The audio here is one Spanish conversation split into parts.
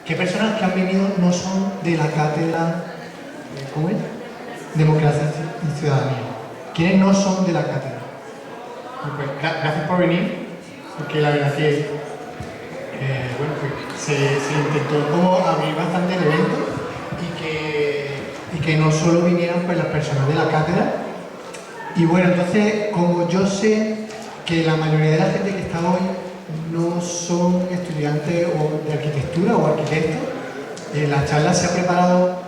¿Qué personas que han venido no son de la cátedra, ¿cómo es? Democracia y Ciudadanía? ¿Quiénes no son de la cátedra? Pues, gracias por venir, porque la verdad que bueno, pues, se intentó como abrir bastante el evento Y que no solo vinieran pues, las personas de la cátedra. Y bueno, entonces, como yo sé que la mayoría de la gente que está hoy no son estudiantes o de arquitectura o arquitectos, la charla se ha preparado,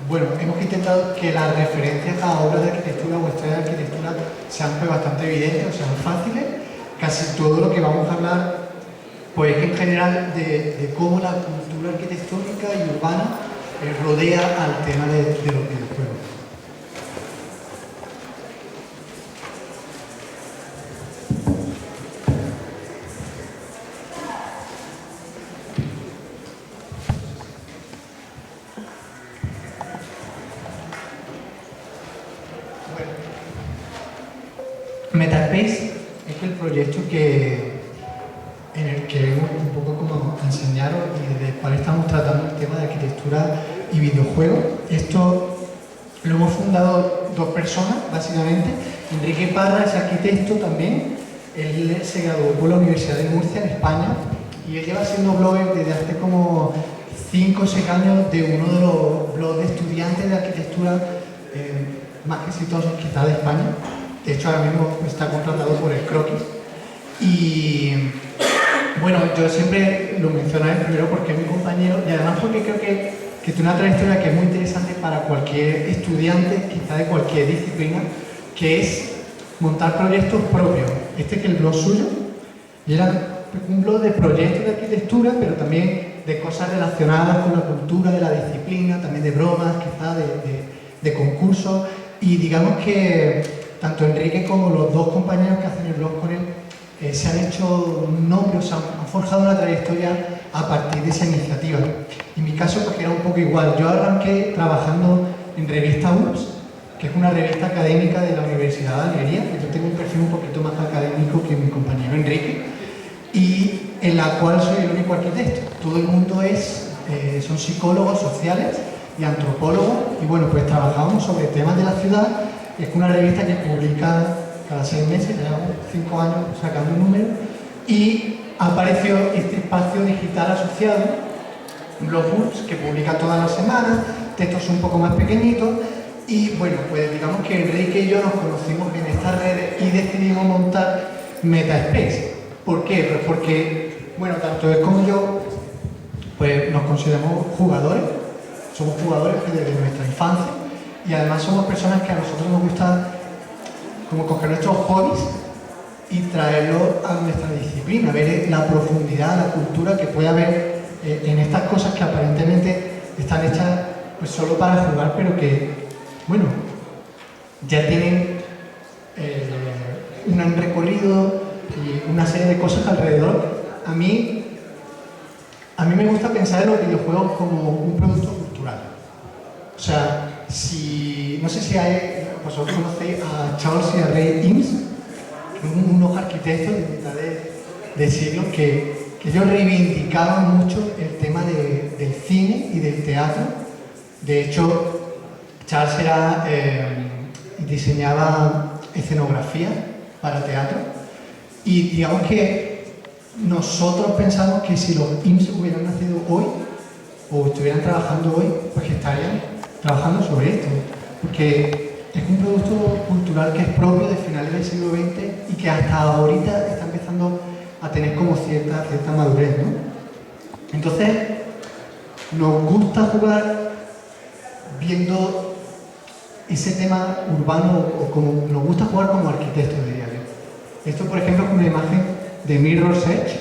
bueno, hemos intentado que las referencias a obras de arquitectura o historias de arquitectura sean pues, bastante evidentes, o sean fáciles. Casi todo lo que vamos a hablar, pues en general, de cómo la cultura arquitectónica y urbana rodea al tema de los videojuegos. Bueno, Metaspace es el proyecto en el que vengo un poco como a enseñaros y desde el cual estamos tratando el tema de arquitectura y videojuegos. Esto lo hemos fundado dos personas, básicamente. Enrique Parra es arquitecto también. Él se graduó por la Universidad de Murcia, en España, y él lleva siendo blogger desde hace como 5 o 6 años de uno de los blogs de estudiantes de arquitectura más exitosos quizá de España. De hecho, ahora mismo está contratado por el Croquis. Y bueno, yo siempre lo menciono a él primero porque es mi compañero y además porque creo que tiene una trayectoria que es muy interesante para cualquier estudiante, quizá de cualquier disciplina, que es montar proyectos propios. Este que es el blog suyo, y era un blog de proyectos de arquitectura, pero también de cosas relacionadas con la cultura de la disciplina, también de bromas, quizá de concursos, y digamos que tanto Enrique como los dos compañeros que hacen el blog con él se han hecho un nombre, o sea, han forjado una trayectoria a partir de esa iniciativa. En mi caso, pues era un poco igual. Yo arranqué trabajando en revista UPS, que es una revista académica de la Universidad de Almería, que yo tengo un perfil un poquito más académico que mi compañero Enrique, y en la cual soy el único arquitecto. Todo el mundo son psicólogos sociales y antropólogos, y bueno, pues trabajamos sobre temas de la ciudad. Es una revista que publica cada 6 meses, llevamos 5 años sacando un número, y apareció este espacio digital asociado, Blogbooks, que publica todas las semanas, textos un poco más pequeñitos, y bueno, pues digamos que Enrique y yo nos conocimos en estas redes y decidimos montar Metaspace. ¿Por qué? Pues porque, bueno, tanto él como yo, pues nos consideramos jugadores, somos jugadores desde nuestra infancia, y además somos personas que a nosotros nos gusta como coger nuestros hobbies y traerlos a nuestra disciplina, ver la profundidad, la cultura que puede haber en estas cosas que aparentemente están hechas pues solo para jugar, pero que, bueno, ya tienen un recorrido y una serie de cosas alrededor. A mí me gusta pensar en los videojuegos como un producto cultural. O sea, no sé si vosotros conocéis a Charles y a Ray Eames, que son unos arquitectos de mitad de siglo que ellos reivindicaban mucho el tema del cine y del teatro. De hecho, Charles diseñaba escenografía para teatro, y digamos que nosotros pensamos que si los Eames hubieran nacido hoy o estuvieran trabajando hoy, pues que estarían trabajando sobre esto, porque es un producto cultural que es propio de finales del siglo XX y que hasta ahorita está empezando a tener como cierta madurez, ¿no? Entonces, nos gusta jugar viendo ese tema urbano, o como nos gusta jugar como arquitectos, diría yo. Esto, por ejemplo, es una imagen de Mirror's Edge.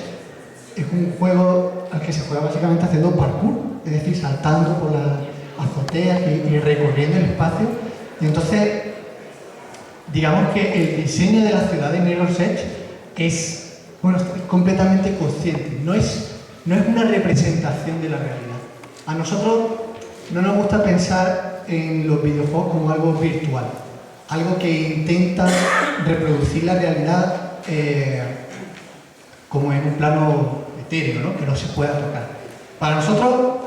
Es un juego al que se juega básicamente haciendo parkour, es decir, saltando por las azoteas y recorriendo el espacio. Y entonces, digamos que el diseño de la ciudad de Mirror's Edge es completamente consciente, no es una representación de la realidad. A nosotros no nos gusta pensar en los videojuegos como algo virtual, algo que intenta reproducir la realidad como en un plano etéreo, ¿no? Que no se pueda tocar. Para nosotros,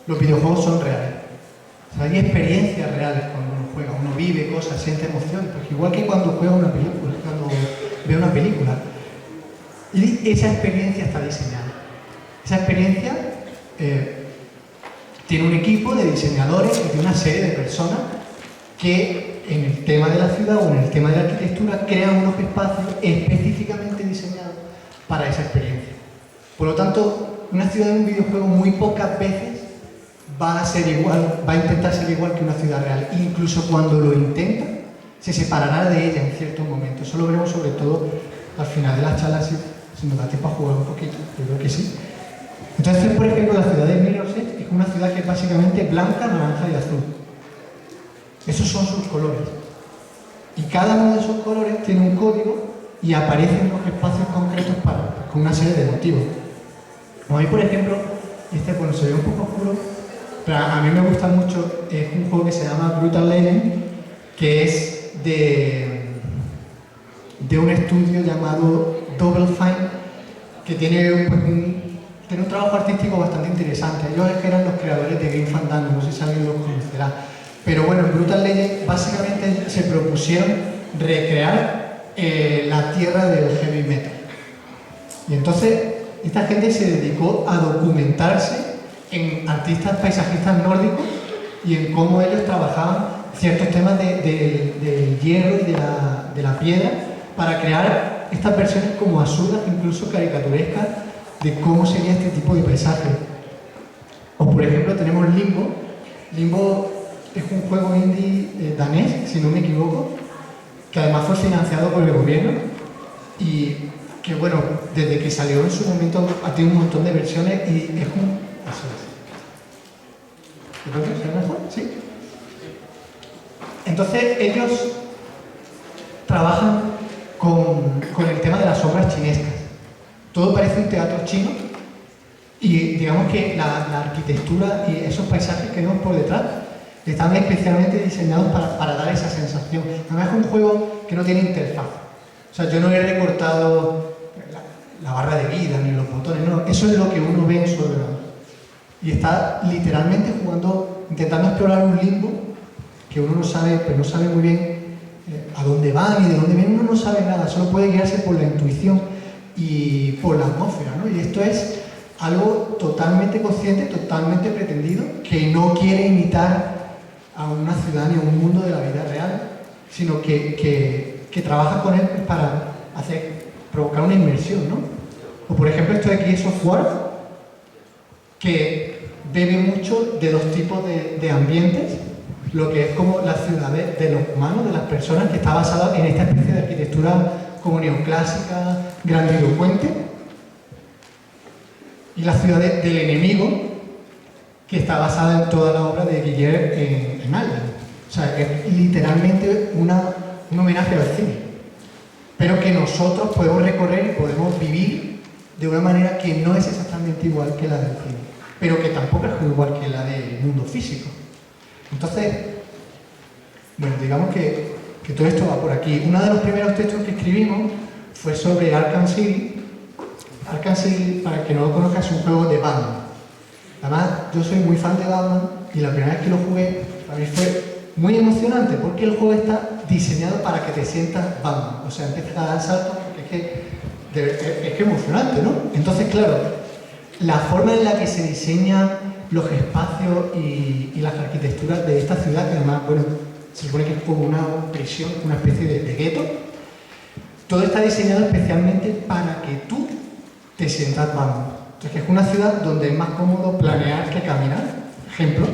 los videojuegos son reales. O sea, hay experiencias reales cuando uno juega, uno vive cosas, siente emociones, porque igual que cuando juega una película, cuando ve una película, y esa experiencia está diseñada. Esa experiencia tiene un equipo de diseñadores y de una serie de personas que en el tema de la ciudad o en el tema de la arquitectura crean unos espacios específicamente diseñados para esa experiencia. Por lo tanto, una ciudad de un videojuego muy pocas veces va a ser igual, va a intentar ser igual que una ciudad real. Incluso cuando lo intenta, se separará de ella en ciertos momentos. Eso lo veremos sobre todo al final de las charlas, si nos da tiempo a jugar un poquito, yo creo que sí. Entonces, por ejemplo, la ciudad de Mirror's Edge es una ciudad que es básicamente blanca, naranja y azul. Esos son sus colores. Y cada uno de esos colores tiene un código y aparecen los espacios concretos con una serie de motivos. Como ahí, por ejemplo, bueno, se ve un poco oscuro, pero a mí me gusta mucho, es un juego que se llama Brutal Legend, que es de un estudio llamado Double Fine, que tiene un trabajo artístico bastante interesante. Ellos es que eran los creadores de Grim Fandango, no sé si alguien los conocerá. Pero bueno, en Brutal Legend básicamente se propusieron recrear la tierra del heavy metal. Y entonces esta gente se dedicó a documentarse en artistas paisajistas nórdicos y en cómo ellos trabajaban ciertos temas del hierro y de la piedra para crear estas versiones como absurdas, incluso caricaturescas, de cómo sería este tipo de paisaje. O por ejemplo tenemos Limbo. Limbo es un juego indie danés, si no me equivoco, que además fue financiado por el gobierno y que bueno, desde que salió en su momento ha tenido un montón de versiones y es un... Eso es. ¿Entonces se mejor? Sí. Entonces ellos trabajan con el tema de las obras chinescas. Todo parece un teatro chino y digamos que la arquitectura y esos paisajes que vemos por detrás están especialmente diseñados para dar esa sensación. Además es un juego que no tiene interfaz. O sea, yo no he recortado la barra de vida ni los botones, no. Eso es lo que uno ve en su ordenador. Y está literalmente jugando, intentando explorar un limbo que uno no sabe, pero no sabe muy bien a dónde va ni de dónde viene. Uno no sabe nada, solo puede guiarse por la intuición y por la atmósfera, ¿no? Y esto es algo totalmente consciente, totalmente pretendido, que no quiere imitar a una ciudad ni a un mundo de la vida real, sino que trabaja con él para provocar una inmersión, ¿no? O por ejemplo esto de aquí es software que bebe mucho de dos tipos de ambientes, lo que es como la ciudad de los humanos, de las personas, que está basada en esta especie de arquitectura como neoclásica, grandilocuente, y la ciudad del enemigo, que está basada en toda la obra de Guillermo en Alden. O sea, es literalmente un homenaje al cine, pero que nosotros podemos recorrer y podemos vivir de una manera que no es exactamente igual que la del cine, pero que tampoco es igual que la del mundo físico. Entonces, bueno, digamos que todo esto va por aquí. Uno de los primeros textos que escribimos fue sobre Arkham City. Arkham City, para el que no lo conozca, es un juego de Batman. Además, yo soy muy fan de Batman y la primera vez que lo jugué, para mí fue muy emocionante porque el juego está diseñado para que te sientas Batman. O sea, empiezas a dar saltos porque es que emocionante, ¿no? Entonces, claro, la forma en la que se diseñan los espacios y las arquitecturas de esta ciudad, que además, bueno, se supone que es como una prisión, una especie de gueto, todo está diseñado especialmente para que tú te sientas Batman. Entonces, es una ciudad donde es más cómodo planear que caminar, ejemplo,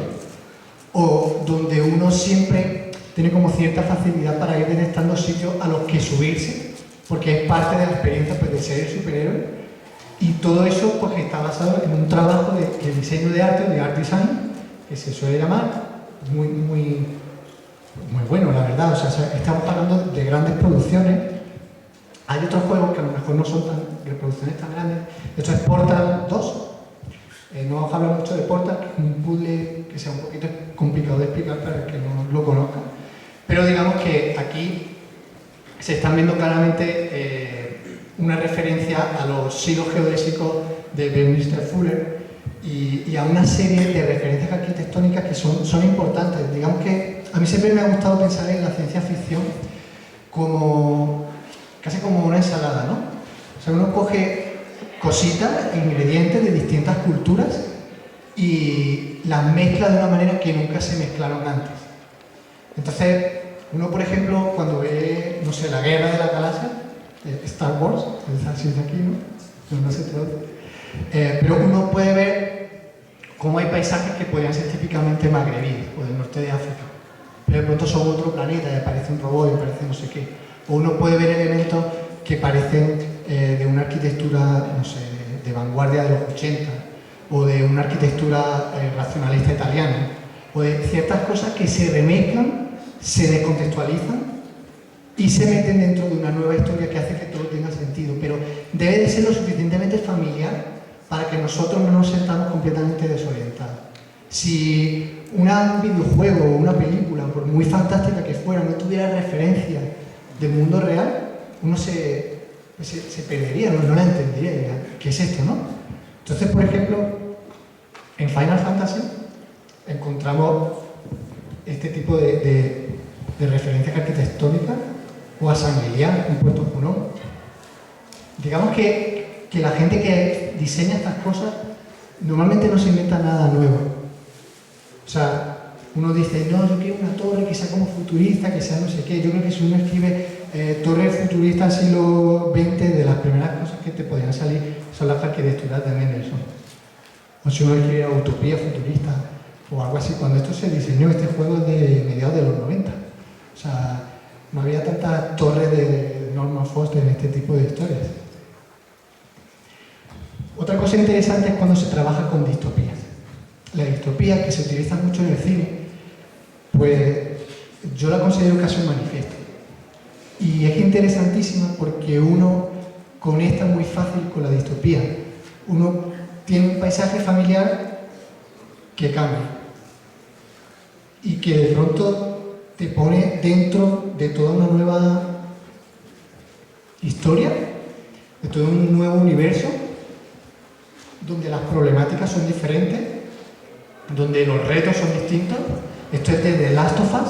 o donde uno siempre tiene como cierta facilidad para ir detectando sitios a los que subirse, porque es parte de la experiencia, pues, de ser el superhéroe, y todo eso pues está basado en un trabajo de diseño de arte, de art design, que se suele llamar muy bueno, la verdad. O sea, estamos hablando de grandes producciones. Hay otros juegos que a lo mejor no son reproducciones tan grandes. Esto es Portal 2. No vamos a hablar mucho de Portal, que es un puzzle que sea un poquito complicado de explicar para el que no lo conozca. Pero digamos que aquí se están viendo claramente una referencia a los silos geodésicos de Buckminster Fuller, y a una serie de referencias arquitectónicas que son importantes. Digamos que a mí siempre me ha gustado pensar en la ciencia ficción como casi como una ensalada, ¿no? O sea, uno coge cositas, ingredientes de distintas culturas y las mezcla de una manera que nunca se mezclaron antes. Entonces, uno, por ejemplo, cuando ve, no sé, la Guerra de la Galaxia, Star Wars, es así de aquí, ¿no? No se traduce. Pero uno puede ver cómo hay paisajes que podrían ser típicamente magrebíes o del norte de África, pero de pronto son otro planeta y aparece un robot y aparece no sé qué. O uno puede ver elementos que parecen de una arquitectura, no sé, de vanguardia de los 80, o de una arquitectura racionalista italiana, o de ciertas cosas que se remezclan, se descontextualizan y se meten dentro de una nueva historia que hace que todo tenga sentido, pero debe de ser lo suficientemente familiar para que nosotros no nos sentamos completamente desorientados. Si un videojuego o una película, por muy fantástica que fuera, no tuviera referencia del mundo real, uno se perdería, no la entendería, diría, ¿qué es esto, no? Entonces, por ejemplo, en Final Fantasy encontramos este tipo de referencias arquitectónicas, o a Shangri-La, en Puerto Junón. Digamos que la gente que diseña estas cosas normalmente no se inventa nada nuevo. O sea, uno dice, no, yo quiero una torre que sea como futurista, que sea no sé qué. Yo creo que si uno escribe torre futurista del siglo XX, de las primeras cosas que te podrían salir son las arquitecturas de Mendelssohn. O si uno escribe utopía futurista o algo así. Cuando esto se diseñó, este juego es de mediados de los 90. O sea, no había tantas torres de Norman Foster en este tipo de historias. Otra cosa interesante es cuando se trabaja con distopías. La distopía, que se utiliza mucho en el cine, pues yo la considero casi un manifiesto. Y es interesantísima porque uno conecta muy fácil con la distopía. Uno tiene un paisaje familiar que cambia y que de pronto te pone dentro de toda una nueva historia, de todo un nuevo universo, donde las problemáticas son diferentes, donde los retos son distintos. Esto es de The Last of Us.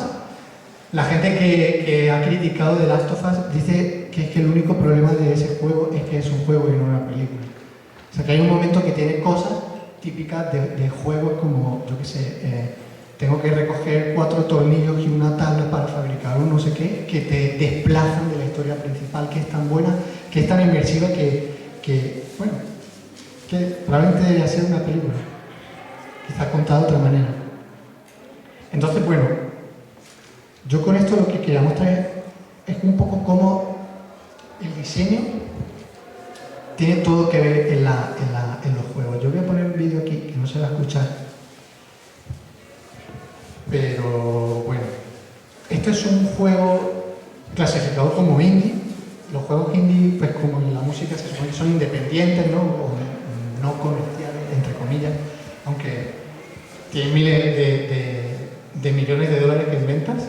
La gente que ha criticado The Last of Us dice que es que el único problema de ese juego es que es un juego y no una película. O sea, que hay un momento que tiene cosas típicas de juegos como, yo qué sé, tengo que recoger 4 tornillos y una tabla para fabricar un no sé qué, que te desplazan de la historia principal, que es tan buena, que es tan inmersiva que bueno, que probablemente debería ser una película, quizás contada de otra manera. Entonces, bueno, yo con esto lo que quería mostrar es un poco cómo el diseño tiene todo que ver en los juegos. Yo voy a poner un vídeo aquí que no se va a escuchar, pero bueno, esto es un juego clasificado como indie. Los juegos indie, pues como en la música se supone que son independientes, ¿no? O no comerciales, entre comillas, aunque tienen miles de millones de dólares en ventas,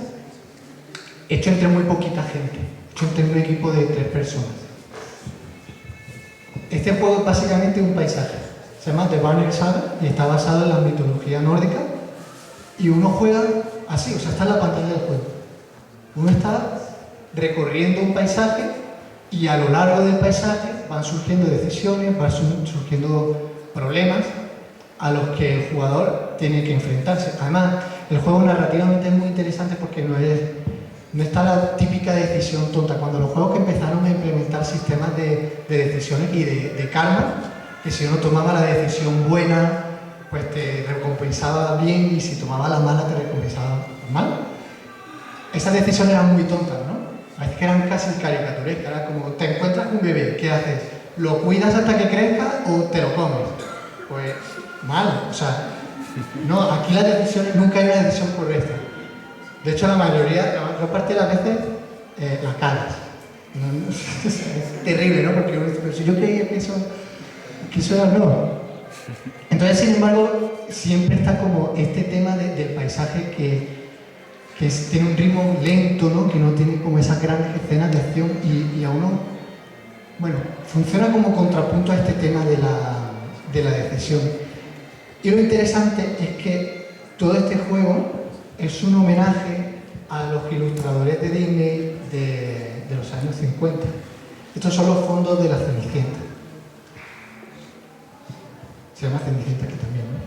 hecho entre muy poquita gente, hecho entre un equipo de 3 personas. Este juego es básicamente un paisaje, se llama The Banner Saga y está basado en la mitología nórdica, y uno juega así, o sea, está en la pantalla del juego. Uno está recorriendo un paisaje y a lo largo del paisaje van surgiendo decisiones, van surgiendo problemas a los que el jugador tiene que enfrentarse. Además, el juego narrativamente es muy interesante porque no está la típica decisión tonta. Cuando los juegos que empezaron a implementar sistemas de decisiones y de karma, que si uno tomaba la decisión buena, pues te recompensaba bien, y si tomaba la mala, te recompensaba mal. Esas decisiones eran muy tontas, ¿no? A veces que eran casi caricaturescas. Era como, te encuentras un bebé, ¿qué haces? ¿Lo cuidas hasta que crezca o te lo comes? Pues mal, o sea, no, aquí las decisiones, nunca hay una decisión correcta. De hecho, la mayor parte de las veces, la cagas. Es terrible, ¿no? Porque pero si yo creía que eso era no. Entonces, sin embargo, siempre está como este tema del paisaje que tiene un ritmo lento, ¿no? Que no tiene como esas grandes escenas de acción y a uno, bueno, funciona como contrapunto a este tema de la decisión. Y lo interesante es que todo este juego es un homenaje a los ilustradores de Disney de los años 50. Estos son los fondos de la Cenicienta. Se llama Cenicienta aquí también, ¿no?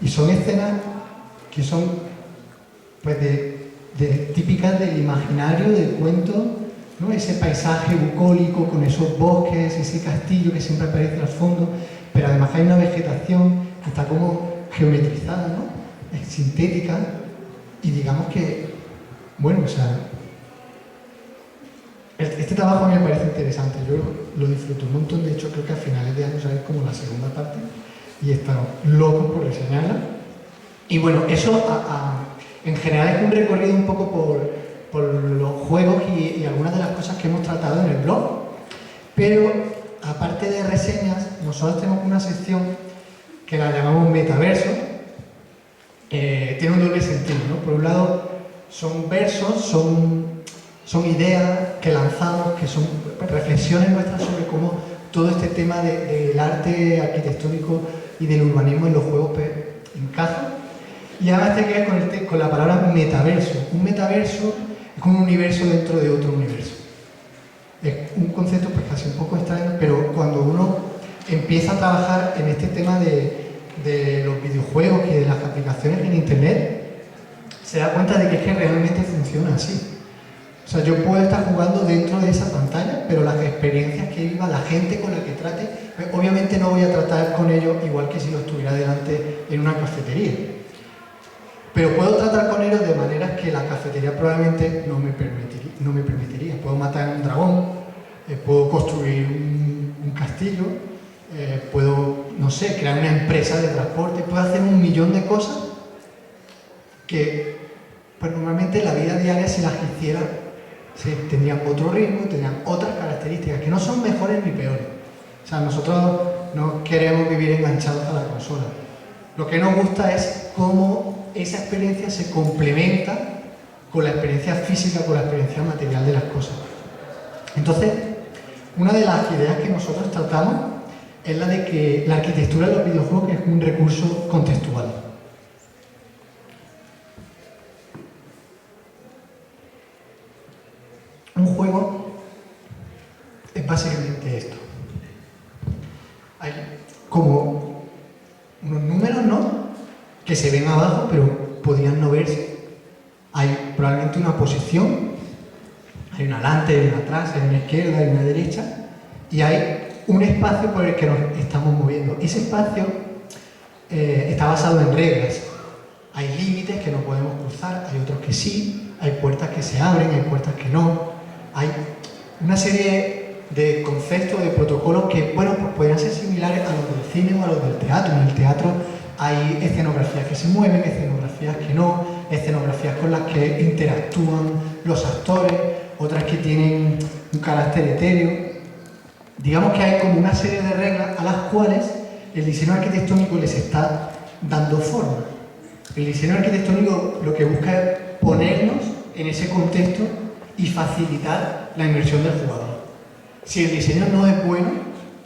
Y son escenas que son pues típicas del imaginario del cuento, ¿no? Ese paisaje bucólico con esos bosques, ese castillo que siempre aparece al fondo, pero además hay una vegetación que está como geometrizada, ¿no? Es sintética, y digamos que, bueno, o sea, este trabajo a mí me parece interesante, yo lo disfruto un montón, de hecho creo que a finales de año sale como la segunda parte, y he estado loco por reseñarla. Y bueno, eso en general es un recorrido un poco por los juegos y algunas de las cosas que hemos tratado en el blog, pero aparte de reseñas, nosotros tenemos una sección que la llamamos Metaverso. Tiene un doble sentido, ¿no? Por un lado, son versos, son ideas que lanzamos, que son reflexiones nuestras sobre cómo todo este tema del arte arquitectónico y del urbanismo en los juegos encaja. Y además tiene que ver con la palabra metaverso. Un metaverso es como un universo dentro de otro universo. Es un concepto pues casi un poco extraño, pero cuando uno empieza a trabajar en este tema de los videojuegos y de las aplicaciones en internet, se da cuenta de que realmente funciona así. O sea, yo puedo estar jugando dentro de esa pantalla, pero las experiencias que viva, la gente con la que trate, pues obviamente no voy a tratar con ellos igual que si lo estuviera delante en una cafetería. Pero puedo tratar con ellos de maneras que la cafetería probablemente no me permitiría. Puedo matar a un dragón, puedo construir un castillo, puedo, no sé, crear una empresa de transporte, puedo hacer un millón de cosas que pues normalmente en la vida diaria, si las hiciera, tendrían otro ritmo, tendrían otras características que no son mejores ni peores. O sea, nosotros no queremos vivir enganchados a la consola. Lo que nos gusta es cómo esa experiencia se complementa con la experiencia física, con la experiencia material de las cosas. Entonces, una de las ideas que nosotros tratamos es la de que la arquitectura de los videojuegos es un recurso contextual. Un juego es básicamente esto. Hay como unos números, ¿no?, que se ven abajo, pero podrían no verse. Hay probablemente una posición, hay una delante, hay una atrás, hay una izquierda, hay una derecha, y hay un espacio por el que nos estamos moviendo. Ese espacio está basado en reglas. Hay límites que no podemos cruzar, hay otros que sí, hay puertas que se abren, hay puertas que no. Hay una serie de conceptos, de protocolos que, bueno, pues podrían ser similares a los del cine o a los del teatro. En el teatro hay escenografías que se mueven, escenografías que no, escenografías con las que interactúan los actores, otras que tienen un carácter etéreo. Digamos que hay como una serie de reglas a las cuales el diseño arquitectónico les está dando forma. El diseño arquitectónico lo que busca es ponernos en ese contexto y facilitar la inmersión del jugador. Si el diseño no es bueno,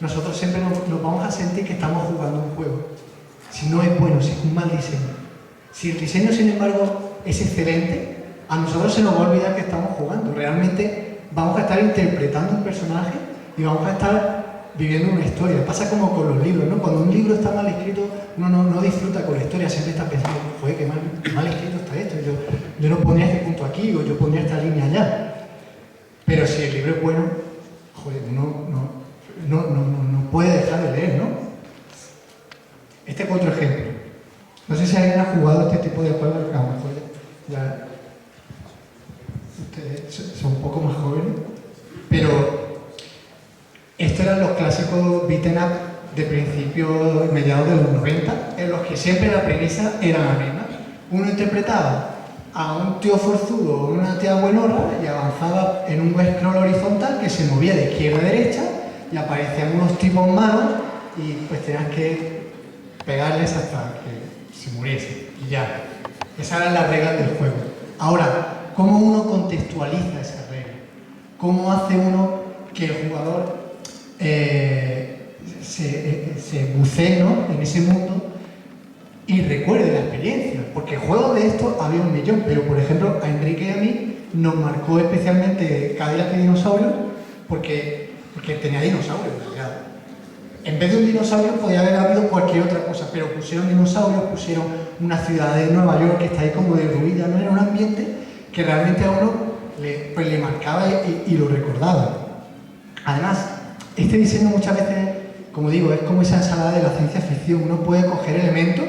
nosotros siempre nos vamos a sentir que estamos jugando un juego. Si no es bueno, si es un mal diseño. Si el diseño, sin embargo, es excelente, a nosotros se nos va a olvidar que estamos jugando. Realmente vamos a estar interpretando un personaje y vamos a estar viviendo una historia. Pasa como con los libros, ¿no? Cuando un libro está mal escrito, uno no disfruta con la historia, siempre está pensando, joder, qué mal escrito está esto. Yo no pondría este punto aquí o yo pondría esta línea allá. Pero si el libro es bueno, joder, uno no puede dejar de leer, ¿no? Este es otro ejemplo. No sé si alguien ha jugado este tipo de juegos, a lo mejor ya ustedes son un poco más jóvenes, pero estos eran los clásicos beaten up de principios, mediados de los 90, en los que siempre la premisa era la misma. Uno interpretaba a un tío forzudo o una tía buenorra y avanzaba en un scroll horizontal que se movía de izquierda a derecha y aparecían unos tipos malos y pues tenías que pegarles hasta que se muriese y ya. Esas eran las reglas del juego. Ahora, ¿cómo uno contextualiza esas reglas? ¿Cómo hace uno que el jugador se bucee, ¿no?, en ese mundo y recuerde la experiencia. Porque juegos de estos había un millón, pero por ejemplo a Enrique y a mí nos marcó especialmente Cadillac y Dinosaurios porque tenía dinosaurios. O sea, en vez de un dinosaurio podía haber habido cualquier otra cosa, pero pusieron dinosaurios, pusieron una ciudad de Nueva York que está ahí como derruida, ¿no? Era un ambiente que realmente a uno le marcaba y lo recordaba. Además, este diseño muchas veces, como digo, es como esa ensalada de la ciencia ficción. Uno puede coger elementos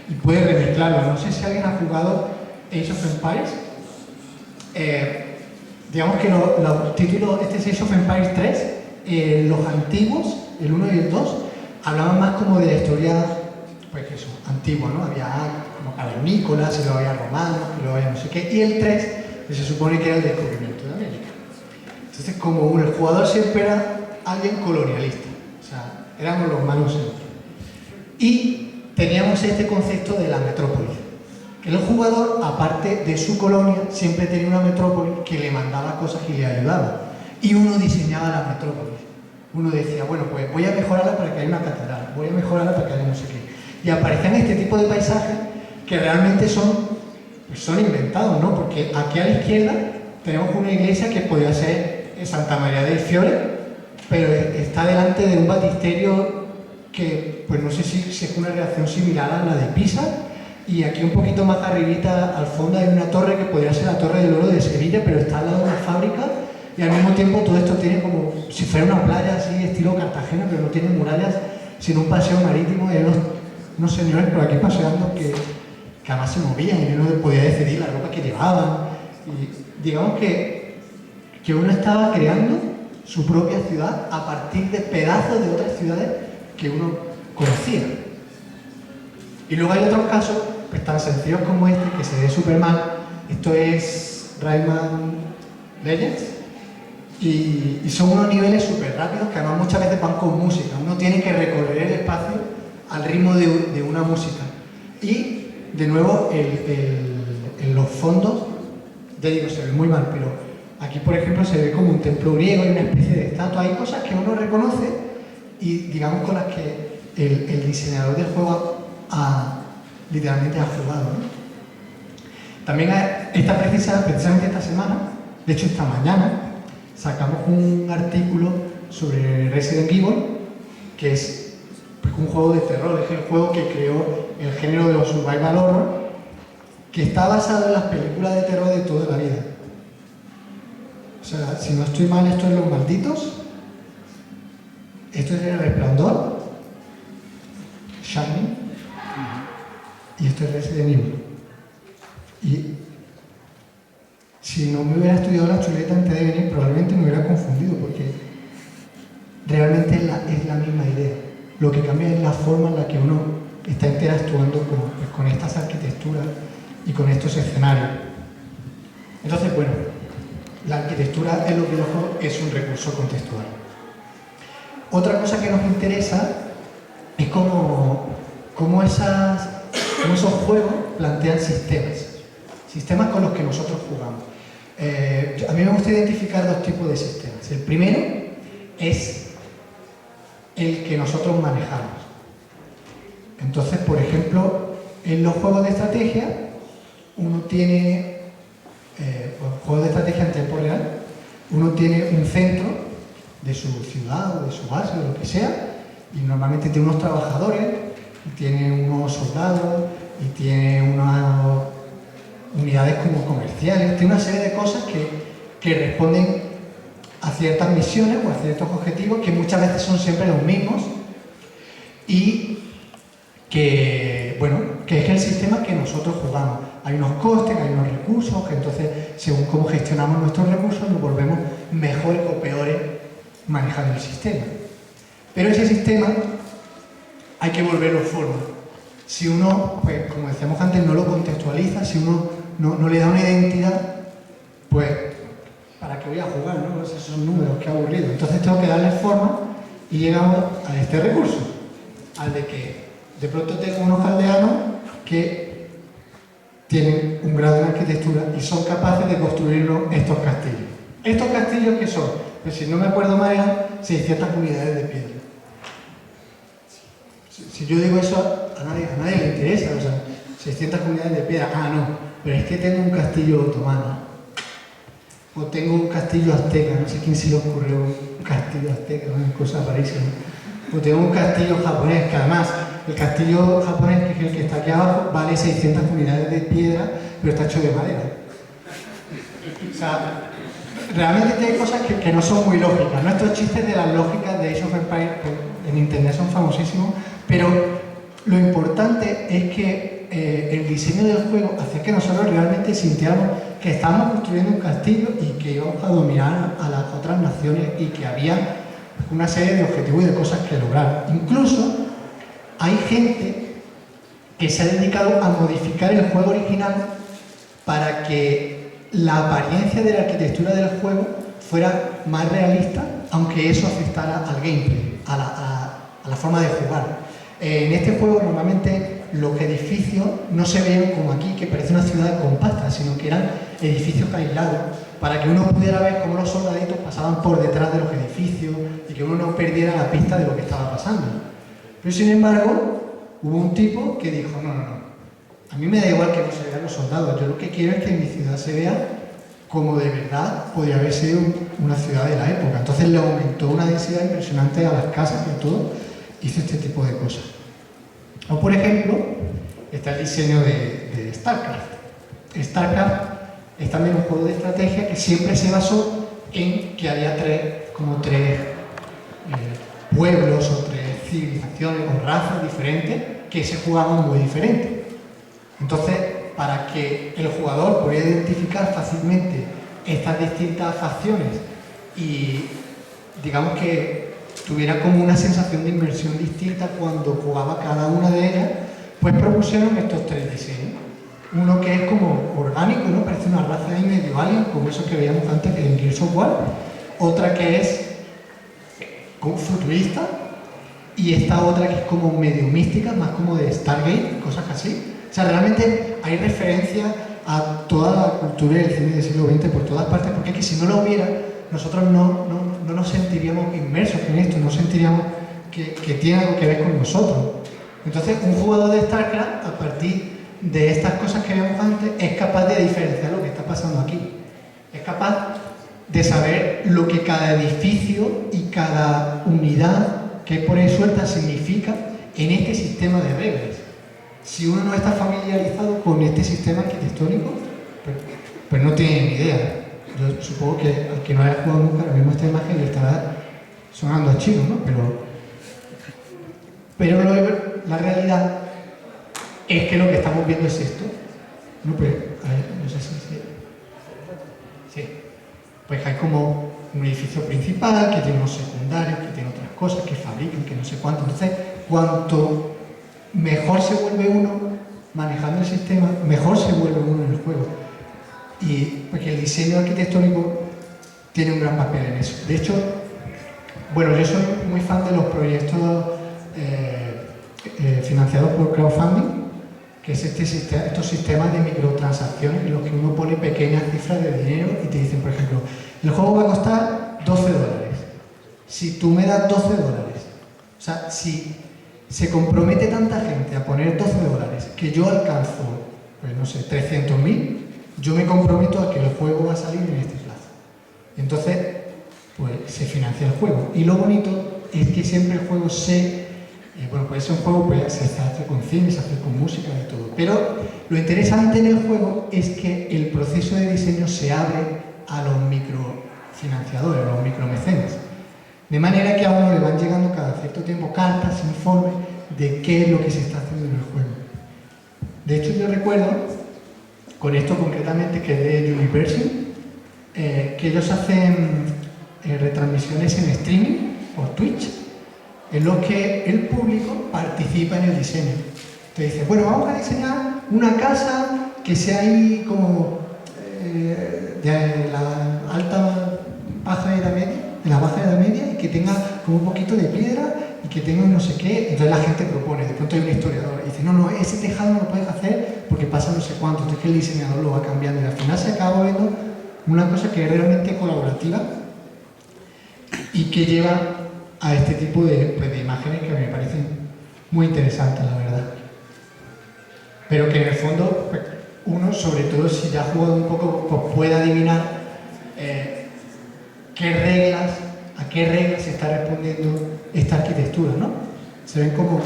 y puede remezclarlos. No sé si alguien ha jugado Age of Empires. Digamos que los títulos, este es Age of Empires 3, los antiguos, el 1 y el 2, hablaban más como de la historia, pues eso, antigua, ¿no? Había como cavernícolas, y luego había romanos, y luego había no sé qué, y el 3, que se supone que era el descubrimiento de América. Entonces, como el jugador siempre era alguien colonialista, o sea, éramos los malos siempre. Y teníamos este concepto de la metrópolis. El jugador, aparte de su colonia, siempre tenía una metrópolis que le mandaba cosas y le ayudaba. Y uno diseñaba la metrópolis. Uno decía, bueno, pues voy a mejorarla para que haya una catedral, voy a mejorarla para que haya no sé qué. Y aparecían este tipo de paisajes que realmente son inventados, ¿no? Porque aquí a la izquierda tenemos una iglesia que podría ser Santa María del Fiore, pero está delante de un baptisterio que, pues no sé si es una reacción similar a la de Pisa. Y aquí un poquito más arribita, al fondo, hay una torre que podría ser la Torre del Oro de Sevilla, pero está al lado de una fábrica y al mismo tiempo todo esto tiene como si fuera una playa así, estilo Cartagena, pero no tiene murallas, sino un paseo marítimo. Y hay unos señores por aquí paseando que además se movían y uno podía decidir la ropa que llevaban. Y digamos que uno estaba creando su propia ciudad a partir de pedazos de otras ciudades que uno conocía. Y luego hay otros casos pues tan sencillos como este, que se ve súper mal. Esto es Rayman Legends y son unos niveles súper rápidos que además muchas veces van con música. Uno tiene que recorrer el espacio al ritmo de una música. Y de nuevo en los fondos, ya digo, se ve muy mal, pero aquí por ejemplo se ve como un templo griego y una especie de estatua. Hay cosas que uno reconoce y digamos con las que el diseñador del juego literalmente ha jugado, ¿no? También precisamente esta semana, de hecho esta mañana, sacamos un artículo sobre Resident Evil, que es pues, un juego de terror, es el juego que creó el género de los survival horror, que está basado en las películas de terror de toda la vida. O sea, si no estoy mal, esto es Los Malditos, esto es El Resplandor, Shining, y esto es Resident Evil. Y si no me hubiera estudiado la chuleta antes de venir, probablemente me hubiera confundido, porque realmente es la misma idea. Lo que cambia es la forma en la que uno está interactuando con estas arquitecturas y con estos escenarios. Entonces, bueno, la arquitectura en los videojuegos es un recurso contextual. Otra cosa que nos interesa es cómo esos juegos plantean sistemas con los que nosotros jugamos. A mí me gusta identificar dos tipos de sistemas. El primero es el que nosotros manejamos. Entonces, por ejemplo, en los juegos de estrategia, uno tiene, juegos de estrategia en tiempo real, uno tiene un centro de su ciudad o de su base o lo que sea, y normalmente tiene unos trabajadores, y tiene unos soldados, y tiene unas unidades como comerciales, tiene una serie de cosas que responden a ciertas misiones o a ciertos objetivos que muchas veces son siempre los mismos y que es el sistema que nosotros jugamos. Hay unos costes, hay unos recursos, que entonces según cómo gestionamos nuestros recursos nos volvemos mejores o peores manejando el sistema. Pero ese sistema hay que volverlo forma. Si uno, pues como decíamos antes, no lo contextualiza, si uno no le da una identidad, pues ¿para qué voy a jugar? ¿No? Esos son números, qué aburrido. Entonces tengo que darle forma y llegamos a este recurso, al de que de pronto tengo unos aldeanos que tienen un grado en arquitectura y son capaces de construirnos estos castillos. ¿Estos castillos qué son? Pues si no me acuerdo mal, eran 600 unidades de piedra. si yo digo eso, a nadie le interesa, o sea, 600 comunidades de piedra, no, pero es que tengo un castillo otomano, o tengo un castillo azteca, no sé quién se le ocurrió un castillo azteca, una cosa rarísima, o tengo un castillo japonés, que además, el castillo japonés, que es el que está aquí abajo, vale 600 unidades de piedra, pero está hecho de madera. O sea, realmente hay cosas que no son muy lógicas. Nuestros chistes de las lógicas de Age of Empires en internet son famosísimos, pero lo importante es que el diseño del juego hace que nosotros realmente sintiéramos que estábamos construyendo un castillo y que íbamos a dominar a las otras naciones y que había una serie de objetivos y de cosas que lograr. Incluso hay gente que se ha dedicado a modificar el juego original para que la apariencia de la arquitectura del juego fuera más realista, aunque eso afectara al gameplay, a la forma de jugar. En este juego normalmente los edificios no se veían como aquí, que parece una ciudad compacta, sino que eran edificios aislados, para que uno pudiera ver cómo los soldaditos pasaban por detrás de los edificios y que uno no perdiera la pista de lo que estaba pasando. Pero sin embargo, hubo un tipo que dijo, no, a mí me da igual que no se vean los soldados, yo lo que quiero es que mi ciudad se vea como de verdad podría haber sido una ciudad de la época. Entonces le aumentó una densidad impresionante a las casas y a todo, hizo este tipo de cosas. O por ejemplo, está el diseño de StarCraft. StarCraft es también un juego de estrategia que siempre se basó en que había tres pueblos o tres civilizaciones o razas diferentes que se jugaban muy diferentes. Entonces, para que el jugador pudiera identificar fácilmente estas distintas facciones y digamos que tuviera como una sensación de inmersión distinta cuando jugaba cada una de ellas, pues propusieron estos tres diseños. Uno que es como orgánico, ¿no? Parece una raza de medio alien, como eso que veíamos antes en Gears of War. Otra que es como futurista, y esta otra que es como medio mística, más como de Stargate, cosas así. O sea, realmente hay referencia a toda la cultura del cine del siglo XX por todas partes, porque es que si no lo hubiera, nosotros no nos sentiríamos inmersos en esto, no sentiríamos que tiene algo que ver con nosotros. Entonces, un jugador de StarCraft, a partir de estas cosas que vimos antes, es capaz de diferenciar lo que está pasando aquí. Es capaz de saber lo que cada edificio y cada unidad que es por ahí suelta significa en este sistema de reglas. Si uno no está familiarizado con este sistema arquitectónico, pues no tiene ni idea. Yo supongo que al que no haya jugado nunca, ahora mismo esta imagen le estará sonando a chino, ¿no? Pero la realidad es que lo que estamos viendo es esto. No, pues, a ver, no sé si... Sí. Pues hay como un edificio principal que tiene unos secundarios, que tiene otras cosas, que fabrican, que no sé cuánto. Entonces, cuanto mejor se vuelve uno manejando el sistema, mejor se vuelve uno en el juego. Y porque el diseño arquitectónico tiene un gran papel en eso. De hecho, bueno, yo soy muy fan de los proyectos financiados por crowdfunding, que es estos sistemas de microtransacciones en los que uno pone pequeñas cifras de dinero y te dicen, por ejemplo, el juego va a costar $12. Si tú me das $12, o sea, si se compromete tanta gente a poner $12 que yo alcanzo, pues no sé, 300.000, yo me comprometo a que el juego va a salir en este plazo. Entonces, pues se financia el juego. Y lo bonito es que siempre el juego bueno, pues es un juego pues, se hace con cine, se hace con música y todo. Pero lo interesante en el juego es que el proceso de diseño se abre a los microfinanciadores, a los micromecenas. De manera que a uno le van llegando cada cierto tiempo cartas, informes de qué es lo que se está haciendo en el juego. De hecho, yo recuerdo, con esto concretamente que es de Universal, que ellos hacen retransmisiones en streaming por Twitch, en los que el público participa en el diseño. Entonces dice, bueno, vamos a diseñar una casa que sea ahí como de la alta baja edad media, de la baja edad media, y que tenga como un poquito de piedra y que tenga no sé qué. Entonces la gente propone, de pronto hay un historiador y dice, no, ese tejado no lo puedes hacer porque pasa no sé cuánto. Entonces que el diseñador lo va cambiando y al final se acaba viendo una cosa que es realmente colaborativa y que lleva a este tipo de imágenes que me parecen muy interesante, la verdad. Pero que en el fondo, pues, uno, sobre todo si ya ha jugado un poco, pues puede adivinar a qué reglas se está respondiendo esta arquitectura, ¿no? Se ven como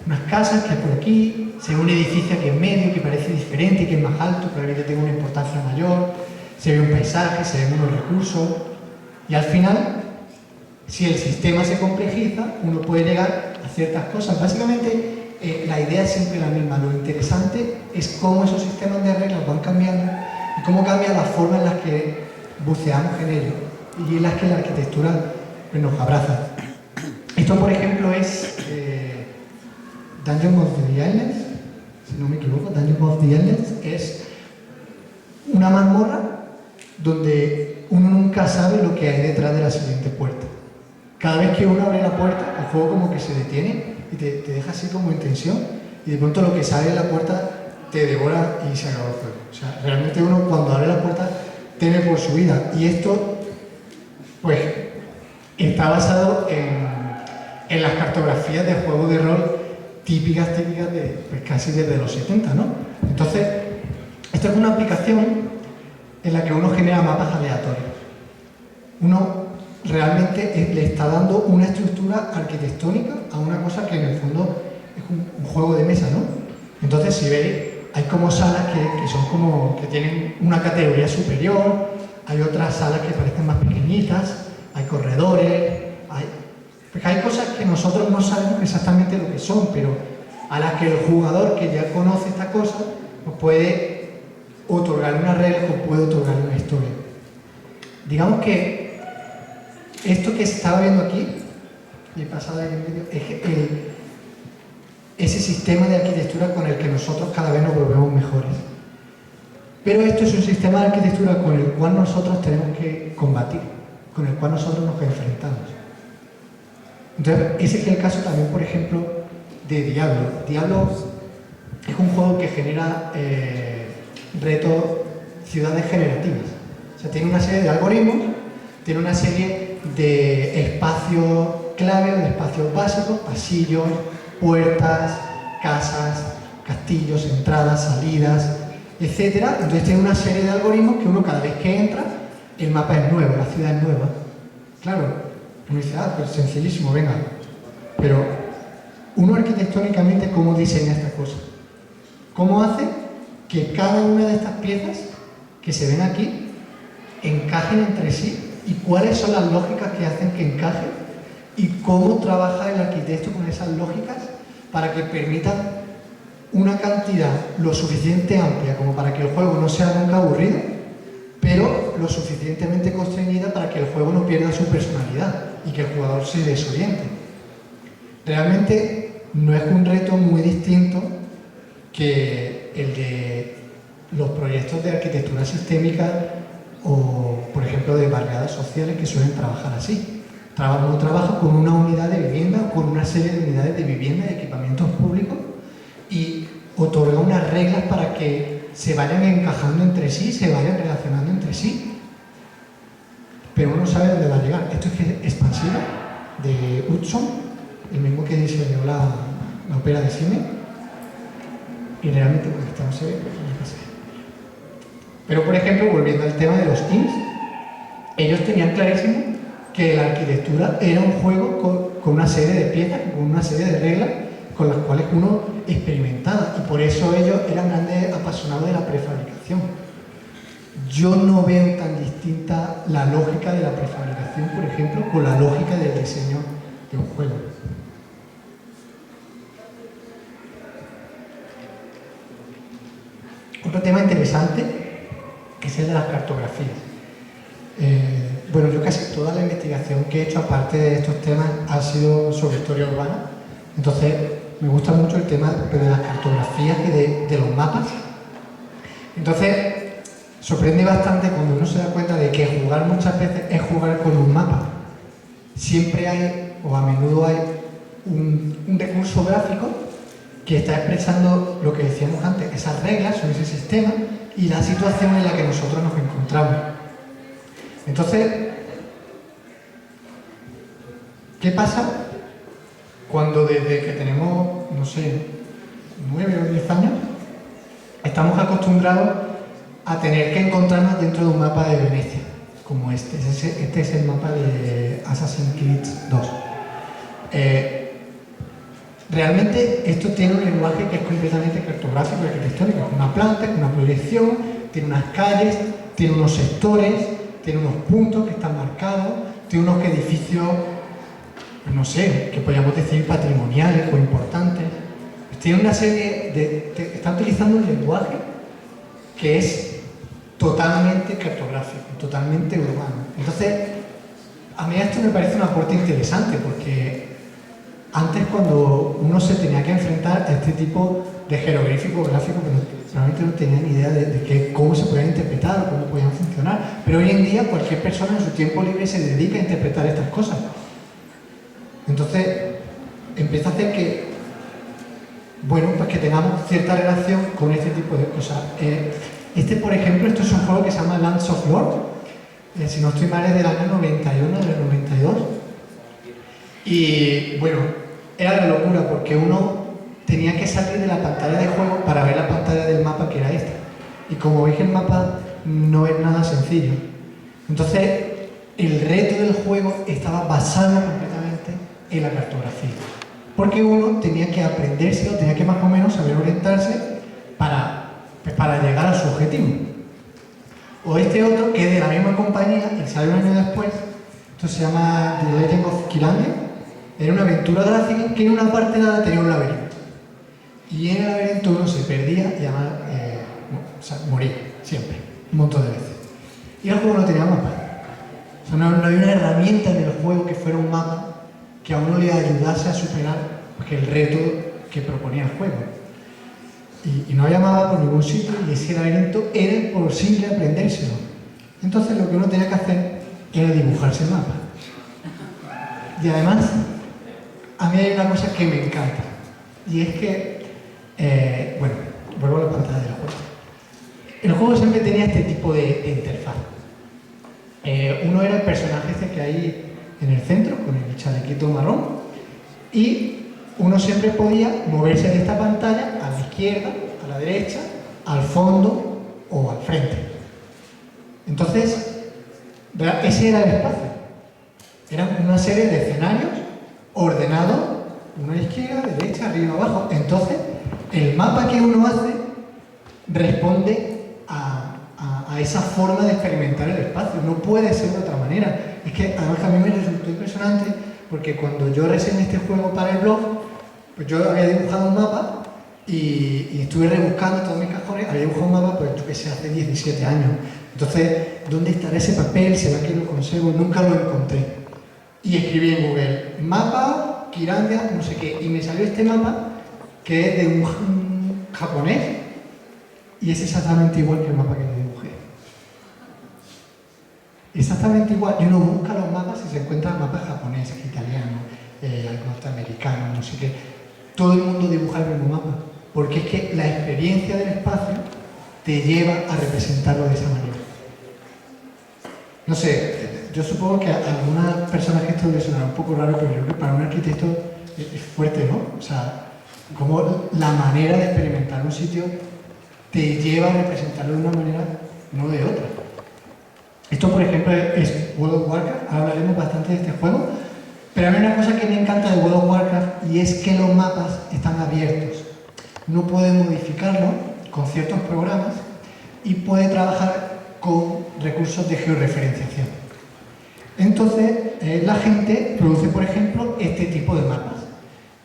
unas casas que hay por aquí, se ve un edificio aquí en medio que parece diferente, que es más alto, probablemente tenga una importancia mayor, se ve un paisaje, se ven unos recursos, y al final, si el sistema se complejiza, uno puede llegar a ciertas cosas. Básicamente, la idea es siempre la misma. Lo interesante es cómo esos sistemas de reglas van cambiando y cómo cambia la forma en la que buceamos en ellos y en las que la arquitectura pues, nos abraza. Esto, por ejemplo, es Dungeon of the Endless, si no me equivoco. Dungeon of the Endless es una mazmorra donde uno nunca sabe lo que hay detrás de la siguiente puerta. Cada vez que uno abre la puerta, el juego como que se detiene y te deja así como en tensión, y de pronto lo que sale de la puerta te devora y se acaba el juego. O sea, realmente uno cuando abre la puerta teme por su vida. Y esto, pues, está basado en las cartografías de juegos de rol típicas de, pues, casi desde los 70, ¿no? Entonces, esto es una aplicación en la que uno genera mapas aleatorios. Uno realmente le está dando una estructura arquitectónica a una cosa que en el fondo es un juego de mesa, ¿no? Entonces, si veis, hay como salas que son como que tienen una categoría superior, hay otras salas que parecen más pequeñitas, hay corredores, hay cosas que nosotros no sabemos exactamente lo que son, pero a las que el jugador que ya conoce esta cosa pues puede otorgar una regla o puede otorgar una historia. Digamos que esto que se estaba viendo aquí, y he pasado ahí en medio, es ese sistema de arquitectura con el que nosotros cada vez nos volvemos mejores. Pero esto es un sistema de arquitectura con el cual nosotros tenemos que combatir, con el cual nosotros nos enfrentamos. Entonces, ese es el caso también, por ejemplo, de Diablo. Diablo es un juego que genera retos, ciudades generativas. O sea, tiene una serie de algoritmos, tiene una serie de espacios clave, de espacios básicos, pasillos, puertas, casas, castillos, entradas, salidas, etc. Entonces tiene una serie de algoritmos que uno cada vez que entra, el mapa es nuevo, la ciudad es nueva. Claro, uno dice, pues sencillísimo, venga. Pero uno arquitectónicamente, ¿cómo diseña esta cosa? ¿Cómo hace que cada una de estas piezas que se ven aquí encajen entre sí? ¿Y cuáles son las lógicas que hacen que encajen? ¿Y cómo trabaja el arquitecto con esas lógicas para que permitan una cantidad lo suficiente amplia como para que el juego no sea nunca aburrido, pero lo suficientemente constreñida para que el juego no pierda su personalidad y que el jugador se desoriente? Realmente no es un reto muy distinto que el de los proyectos de arquitectura sistémica o, por ejemplo, de barriadas sociales que suelen trabajar así. Uno trabaja con una unidad de vivienda, con una serie de unidades de vivienda y equipamientos públicos y otorga unas reglas para que se vayan encajando entre sí, se vayan relacionando entre sí. Pero uno sabe dónde va a llegar. Esto es Expansiva, de Hudson, el mismo que diseñó la ópera de cine. Y realmente, pues, esto no se ve, pero no sé. Pero, por ejemplo, volviendo al tema de los INS, ellos tenían clarísimo que la arquitectura era un juego con una serie de piezas, con una serie de reglas con las cuales uno experimentaba, y por eso ellos eran grandes apasionados de la prefabricación. Yo no veo tan distinta la lógica de la prefabricación, por ejemplo, con la lógica del diseño de un juego. Otro tema interesante es el de las cartografías. Bueno, yo casi toda la investigación que he hecho, aparte de estos temas, ha sido sobre historia urbana. Entonces, me gusta mucho el tema de las cartografías y de los mapas. Entonces, sorprende bastante cuando uno se da cuenta de que jugar muchas veces es jugar con un mapa. Siempre hay, o a menudo hay, un recurso gráfico que está expresando lo que decíamos antes, esas reglas o ese sistema y la situación en la que nosotros nos encontramos. Entonces, ¿qué pasa cuando desde que tenemos, no sé, 9 o 10 años, estamos acostumbrados a tener que encontrarnos dentro de un mapa de Venecia, como este. Este es el mapa de Assassin's Creed 2. Realmente esto tiene un lenguaje que es completamente cartográfico y arquitectónico. Es una planta, es una proyección, tiene unas calles, tiene unos sectores, tiene unos puntos que están marcados, tiene unos edificios, pues no sé, que podríamos decir patrimoniales o importantes. Tiene una serie de... Está utilizando un lenguaje que es totalmente cartográfico, totalmente urbano. Entonces, a mí esto me parece un aporte interesante porque antes, cuando uno se tenía que enfrentar a este tipo de jeroglíficos gráficos que realmente no tenían ni idea de cómo se podían interpretar o cómo podían funcionar, pero hoy en día cualquier persona en su tiempo libre se dedica a interpretar estas cosas. Entonces, empieza a hacer que, bueno, pues que tengamos cierta relación con este tipo de cosas. Por ejemplo, esto es un juego que se llama Lands of Lord, si no estoy mal es del año 91, del 92. Y bueno, era de locura porque uno tenía que salir de la pantalla de juego para ver la pantalla del mapa, que era esta. Y como veis, el mapa no es nada sencillo. Entonces, el reto del juego estaba basado completamente en la cartografía. Porque uno tenía que aprendérselo, tenía que más o menos saber orientarse para llegar a su objetivo. O este otro, que es de la misma compañía y salió un año después, esto se llama The Legend of Kyrandia. Era una aventura gráfica que en una parte dada tenía un laberinto. Y en el laberinto uno se perdía y además moría, siempre, un montón de veces. Y el juego no tenía mapa. O sea, no había una herramienta en el juego que fuera un mapa que a uno le ayudase a superar el reto que proponía el juego. Y no había mapa por ningún sitio y ese laberinto era imposible aprendérselo. Entonces lo que uno tenía que hacer era dibujarse el mapa. Y además, a mí hay una cosa que me encanta, y es que, bueno, vuelvo a la pantalla del juego. El juego siempre tenía este tipo de interfaz. Uno era el personaje este que hay en el centro, con el chalequito marrón, y uno siempre podía moverse de esta pantalla a la izquierda, a la derecha, al fondo o al frente. Entonces, ese era el espacio. Eran una serie de escenarios ordenados, uno a la izquierda, derecha, arriba, abajo. Entonces, el mapa que uno hace responde a esa forma de experimentar el espacio. No puede ser de otra manera. Es que además a mí me resultó impresionante porque cuando yo reseñé este juego para el blog, pues yo había dibujado un mapa y estuve rebuscando todos mis cajones. Había dibujado un mapa, pues yo que sé, hace 17 años. Entonces, ¿dónde estará ese papel? ¿Será que lo conservo? Nunca lo encontré. Y escribí en Google, mapa, Kyrandia, no sé qué, y me salió este mapa que es de un japonés y es exactamente igual que el mapa que yo dibujé. Exactamente igual. Y uno busca los mapas y se encuentran mapas japoneses, italianos, norteamericanos, no sé qué. Todo el mundo dibuja el mismo mapa, porque es que la experiencia del espacio te lleva a representarlo de esa manera. No sé, yo supongo que a algunas personas que esto les sonará un poco raro, pero yo creo que para un arquitecto es fuerte, ¿no? O sea, como la manera de experimentar un sitio te lleva a representarlo de una manera, no de otra. Esto, por ejemplo, es World of Warcraft. Ahora hablaremos bastante de este juego, pero a mí hay una cosa que me encanta de World of Warcraft y es que los mapas están abiertos. Uno puede modificarlo con ciertos programas y puede trabajar con recursos de georreferenciación. Entonces, la gente produce, por ejemplo, este tipo de mapas.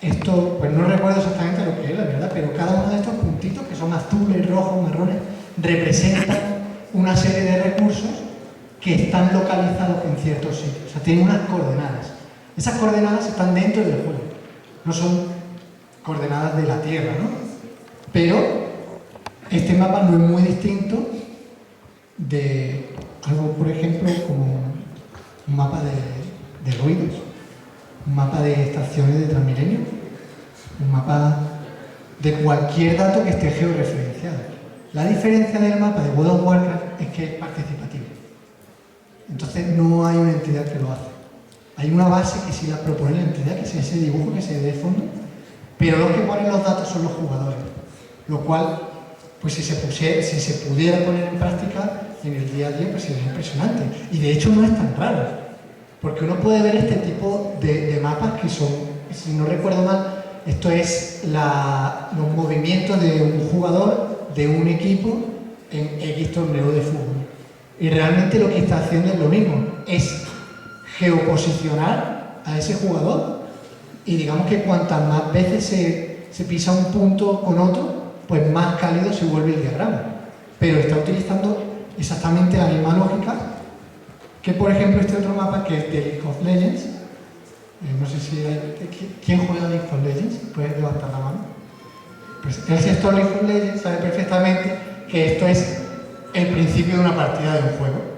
Esto, pues no recuerdo exactamente lo que es, la verdad, pero cada uno de estos puntitos, que son azules, rojos, marrones, representan una serie de recursos que están localizados en ciertos sitios. O sea, tienen unas coordenadas. Esas coordenadas están dentro del juego. No son coordenadas de la Tierra, ¿no? Pero este mapa no es muy distinto de algo, por ejemplo, como un mapa de ruidos, un mapa de estaciones de Transmilenio, un mapa de cualquier dato que esté georreferenciado. La diferencia del mapa de World of Warcraft es que es participativo. Entonces no hay una entidad que lo hace. Hay una base que sí la propone la entidad, que es ese dibujo que se ve de fondo, pero los que ponen los datos son los jugadores, lo cual, pues si se pudiera poner en práctica en el día a día, pues sería impresionante. Y de hecho no es tan raro, porque uno puede ver este tipo de mapas que son, si no recuerdo mal, esto es los movimientos de un jugador de un equipo en X torneo de fútbol. Y realmente lo que está haciendo es lo mismo, es geoposicionar a ese jugador, y digamos que cuantas más veces se pisa un punto con otro, pues más cálido se vuelve el diagrama. Pero está utilizando exactamente la misma lógica que, por ejemplo, este otro mapa que es de League of Legends. No sé si ¿quién juega League of Legends? ¿Puedes levantar la mano? Pues el sector League of Legends sabe perfectamente que esto es el principio de una partida de un juego.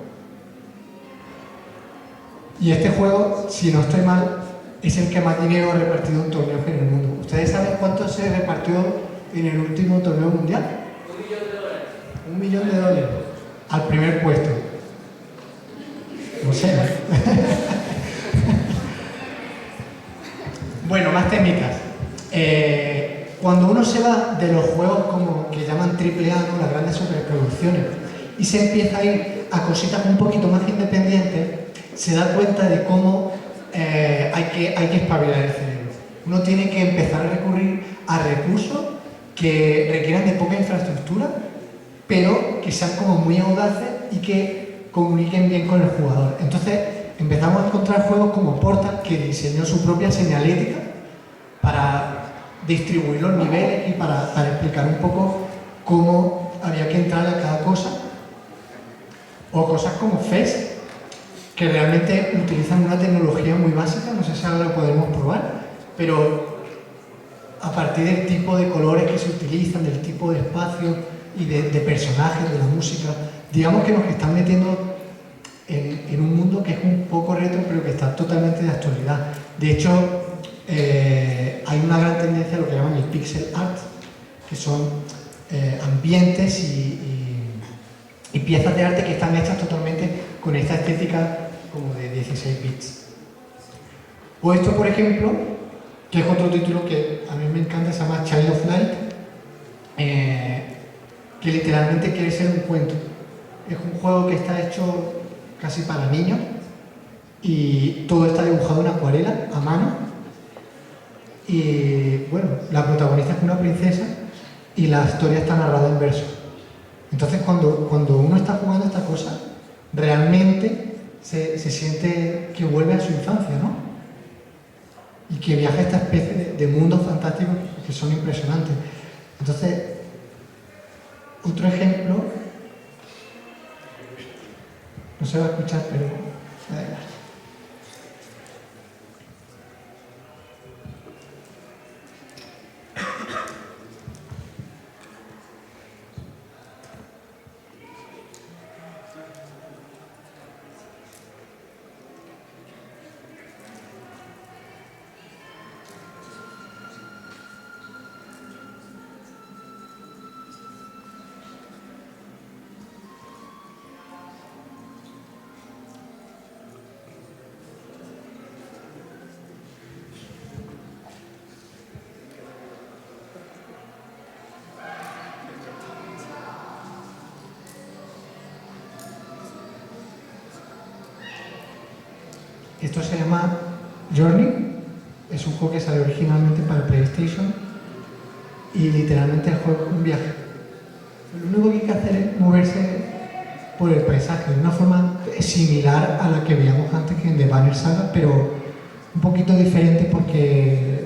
Y este juego, si no estoy mal, es el que más dinero ha repartido en torneos en el mundo. ¿Ustedes saben cuánto se repartió en el último torneo mundial? $1 millón. $1 millón. Al primer puesto. No sé. Bueno, más temitas. Cuando uno se va de los juegos como que llaman AAA, ¿no? Las grandes superproducciones, y se empieza a ir a cositas un poquito más independientes, se da cuenta de cómo hay que espabilar el cerebro. Uno tiene que empezar a recurrir a recursos que requieran de poca infraestructura, pero que sean como muy audaces y que comuniquen bien con el jugador. Entonces empezamos a encontrar juegos como Portal, que diseñó su propia señalética para distribuir los niveles y para explicar un poco cómo había que entrar a cada cosa, o cosas como FES, que realmente utilizan una tecnología muy básica, no sé si ahora lo podemos probar, pero a partir del tipo de colores que se utilizan, del tipo de espacio y de personajes, de la música, digamos que nos están metiendo en un mundo que es un poco retro, pero que está totalmente de actualidad. De hecho, hay una gran tendencia a lo que llaman el pixel art, que son ambientes y piezas de arte que están hechas totalmente con esta estética como de 16 bits. O esto, por ejemplo, que es otro título que a mí me encanta, se llama Child of Light, que literalmente quiere ser un cuento. Es un juego que está hecho casi para niños y todo está dibujado en acuarela, a mano. Y bueno, la protagonista es una princesa y la historia está narrada en verso. Entonces cuando uno está jugando esta cosa, realmente se siente que vuelve a su infancia, ¿no? Y que viaja a esta especie de mundos fantásticos que son impresionantes. Entonces, otro ejemplo, no se va a escuchar, pero adelante. Esto se llama Journey, es un juego que salió originalmente para PlayStation y literalmente el juego es un viaje. Lo único que hay que hacer es moverse por el paisaje de una forma similar a la que veíamos antes que en The Banner Saga, pero un poquito diferente porque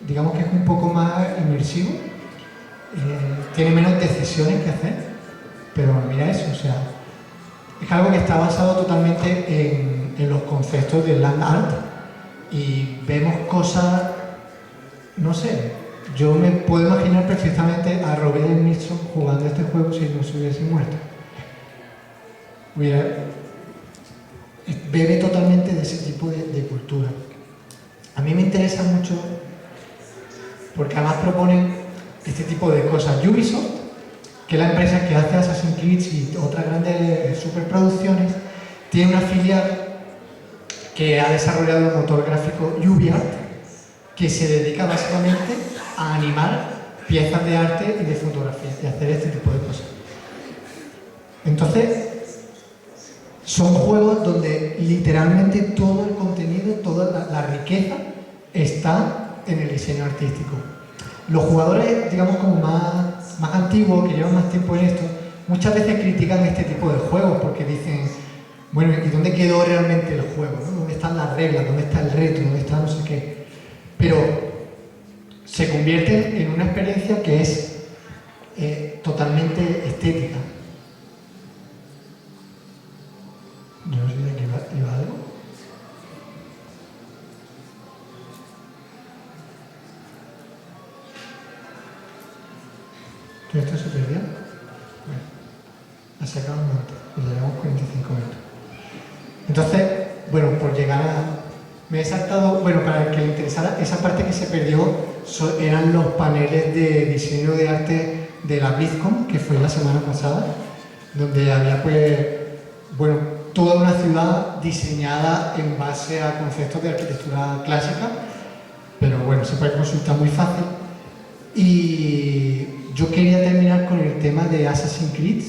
digamos que es un poco más inmersivo, tiene menos decisiones que hacer, pero mira eso, o sea, es algo que está basado totalmente en los conceptos del land art y vemos cosas, no sé, yo me puedo imaginar perfectamente a Robert Nixon jugando este juego si no se hubiese muerto. Bebe totalmente de ese tipo de cultura. A mí me interesa mucho porque además proponen este tipo de cosas. Ubisoft, que es la empresa que hace Assassin's Creed y otras grandes superproducciones, tiene una filial que ha desarrollado el motor gráfico UbiArt, que se dedica básicamente a animar piezas de arte y de fotografía y hacer este tipo de cosas. Entonces, son juegos donde literalmente todo el contenido, toda la riqueza está en el diseño artístico. Los jugadores, digamos, como más antiguos, que llevan más tiempo en esto, muchas veces critican este tipo de juegos porque dicen, bueno, ¿y dónde quedó realmente el juego? ¿No? ¿Dónde están las reglas? ¿Dónde está el reto? ¿Dónde está no sé qué? Pero se convierten en una experiencia que es totalmente estética. Yo no sé de qué iba algo. ¿Todo esto se perdió? Bueno, ha sacado un montón y le llevamos 45 minutos. Entonces, bueno, por llegar a... Me he saltado, bueno, para el que le interesara, esa parte que se perdió eran los paneles de diseño de arte de la BlizzCon, que fue la semana pasada, donde había, pues, bueno, toda una ciudad diseñada en base a conceptos de arquitectura clásica, pero bueno, se puede consultar muy fácil. Y yo quería terminar con el tema de Assassin's Creed.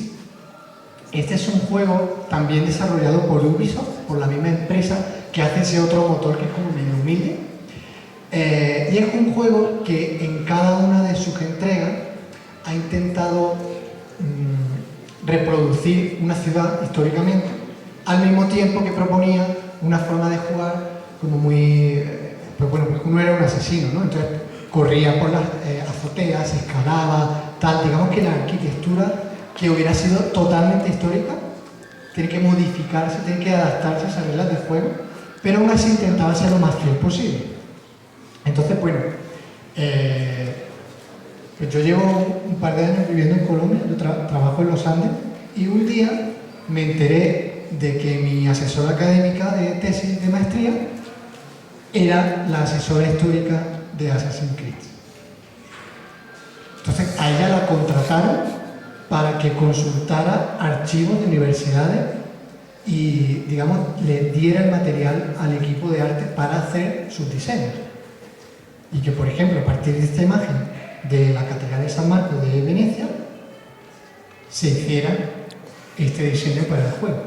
Este es un juego también desarrollado por Ubisoft, por la misma empresa que hace ese otro motor que es como medio humilde. Y es un juego que en cada una de sus entregas ha intentado reproducir una ciudad históricamente, al mismo tiempo que proponía una forma de jugar como muy... pues bueno, porque uno era un asesino, ¿no? Entonces corría por las azoteas, escalaba, tal. Digamos que la arquitectura que hubiera sido totalmente histórica tiene que modificarse, tiene que adaptarse a esas reglas de juego, pero aún así intentaba ser lo más fiel posible. Entonces, bueno, pues yo llevo un par de años viviendo en Colombia, yo trabajo en los Andes, y un día me enteré de que mi asesora académica de tesis de maestría era la asesora histórica de Assassin's Creed. Entonces a ella la contrataron para que consultara archivos de universidades y, digamos, le diera el material al equipo de arte para hacer sus diseños. Y que, por ejemplo, a partir de esta imagen de la Catedral de San Marcos de Venecia, se hiciera este diseño para el juego.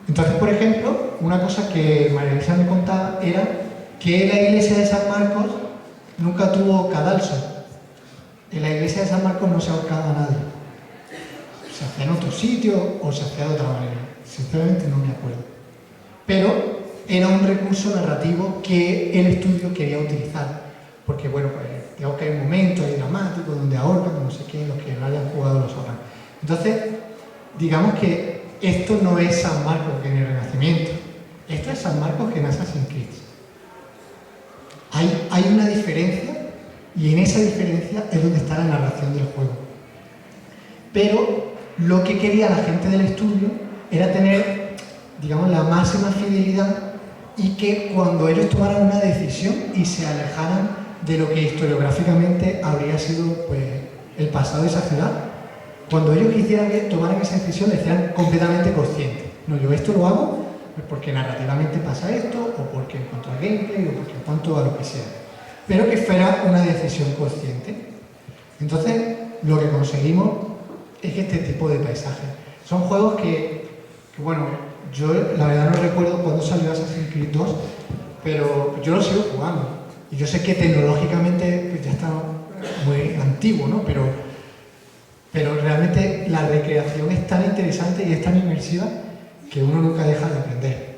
Entonces, por ejemplo, una cosa que María Elisa me contaba era que la iglesia de San Marcos nunca tuvo cadalso. En la iglesia de San Marcos no se ahorcaba a nadie. Se hacía en otro sitio o se hacía de otra manera. Sinceramente no me acuerdo. Pero era un recurso narrativo que el estudio quería utilizar. Porque, bueno, pues, digamos que hay momentos dramáticos donde ahorcan, no sé qué, los que no hayan jugado lo sabrán. Entonces, digamos que esto no es San Marcos que en el Renacimiento. Esto es San Marcos que en Assassin's Creed. Hay una diferencia. Y en esa diferencia es donde está la narración del juego. Pero lo que quería la gente del estudio era tener, digamos, la máxima fidelidad y que cuando ellos tomaran una decisión y se alejaran de lo que historiográficamente habría sido, pues, el pasado de esa ciudad, cuando ellos quisieran que tomaran esa decisión, le sean completamente conscientes. No, yo esto lo hago porque narrativamente pasa esto, o porque en cuanto al gameplay, o porque en cuanto a lo que sea. Pero que fuera una decisión consciente. Entonces, lo que conseguimos es que este tipo de paisajes son juegos que, bueno, yo la verdad no recuerdo cuándo salió Assassin's Creed 2, pero yo lo sigo jugando. Y yo sé que tecnológicamente pues, ya está muy antiguo, ¿no? Pero realmente la recreación es tan interesante y es tan inmersiva que uno nunca deja de aprender.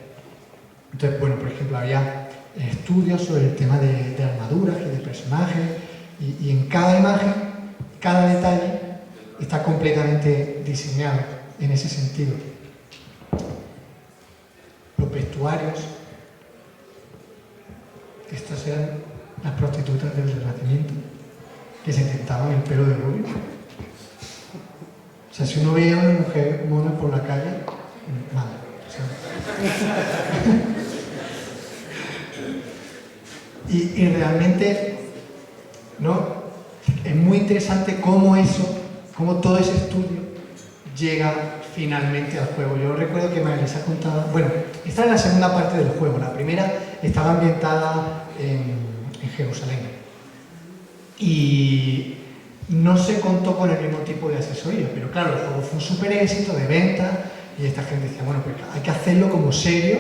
Entonces, bueno, por ejemplo, había estudios sobre el tema de armaduras y de personajes, y en cada imagen, cada detalle está completamente diseñado en ese sentido. Los vestuarios, estas eran las prostitutas del Renacimiento que se intentaban el pelo de rubio. O sea, si uno veía a una mujer mona por la calle, mal. O sea, y realmente, ¿no? Es muy interesante cómo todo ese estudio llega finalmente al juego. Yo recuerdo que María Elisa contaba... Bueno, esta es la segunda parte del juego. La primera estaba ambientada en Jerusalén. Y no se contó con el mismo tipo de asesoría, pero claro, el juego fue un súper éxito de venta y esta gente decía, bueno, pues hay que hacerlo como serio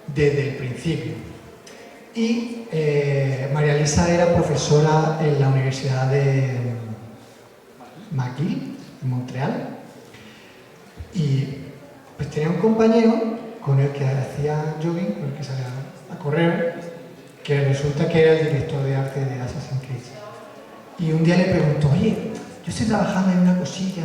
desde el principio. Y María Elisa era profesora en la Universidad de McGill, en Montreal, y pues tenía un compañero con el que hacía jogging, con el que salía a correr, que resulta que era el director de arte de Assassin's Creed. Y un día le preguntó, oye, yo estoy trabajando en una cosilla,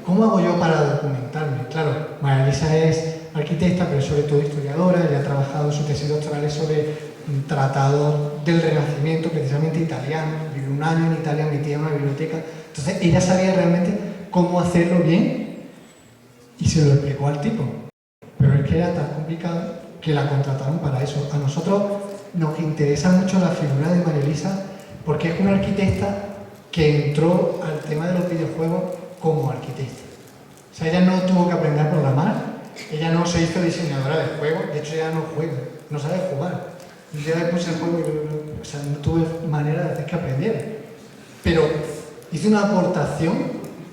¿cómo hago yo para documentarme? Claro, María Elisa es arquitecta, pero sobre todo historiadora, ella ha trabajado en su tesis doctoral sobre un tratado del Renacimiento, precisamente italiano, vivió un año en Italia, metida en una biblioteca, entonces ella sabía realmente cómo hacerlo bien y se lo explicó al tipo. Pero es que era tan complicado que la contrataron para eso. A nosotros nos interesa mucho la figura de María Elisa porque es una arquitecta que entró al tema de los videojuegos como arquitecta. O sea, ella no tuvo que aprender a programar, ella no se hizo diseñadora de juegos, de hecho ella no juega, no sabe jugar. Un día le puse el juego y o sea, no tuve manera de hacer que aprendiera. Pero hizo una aportación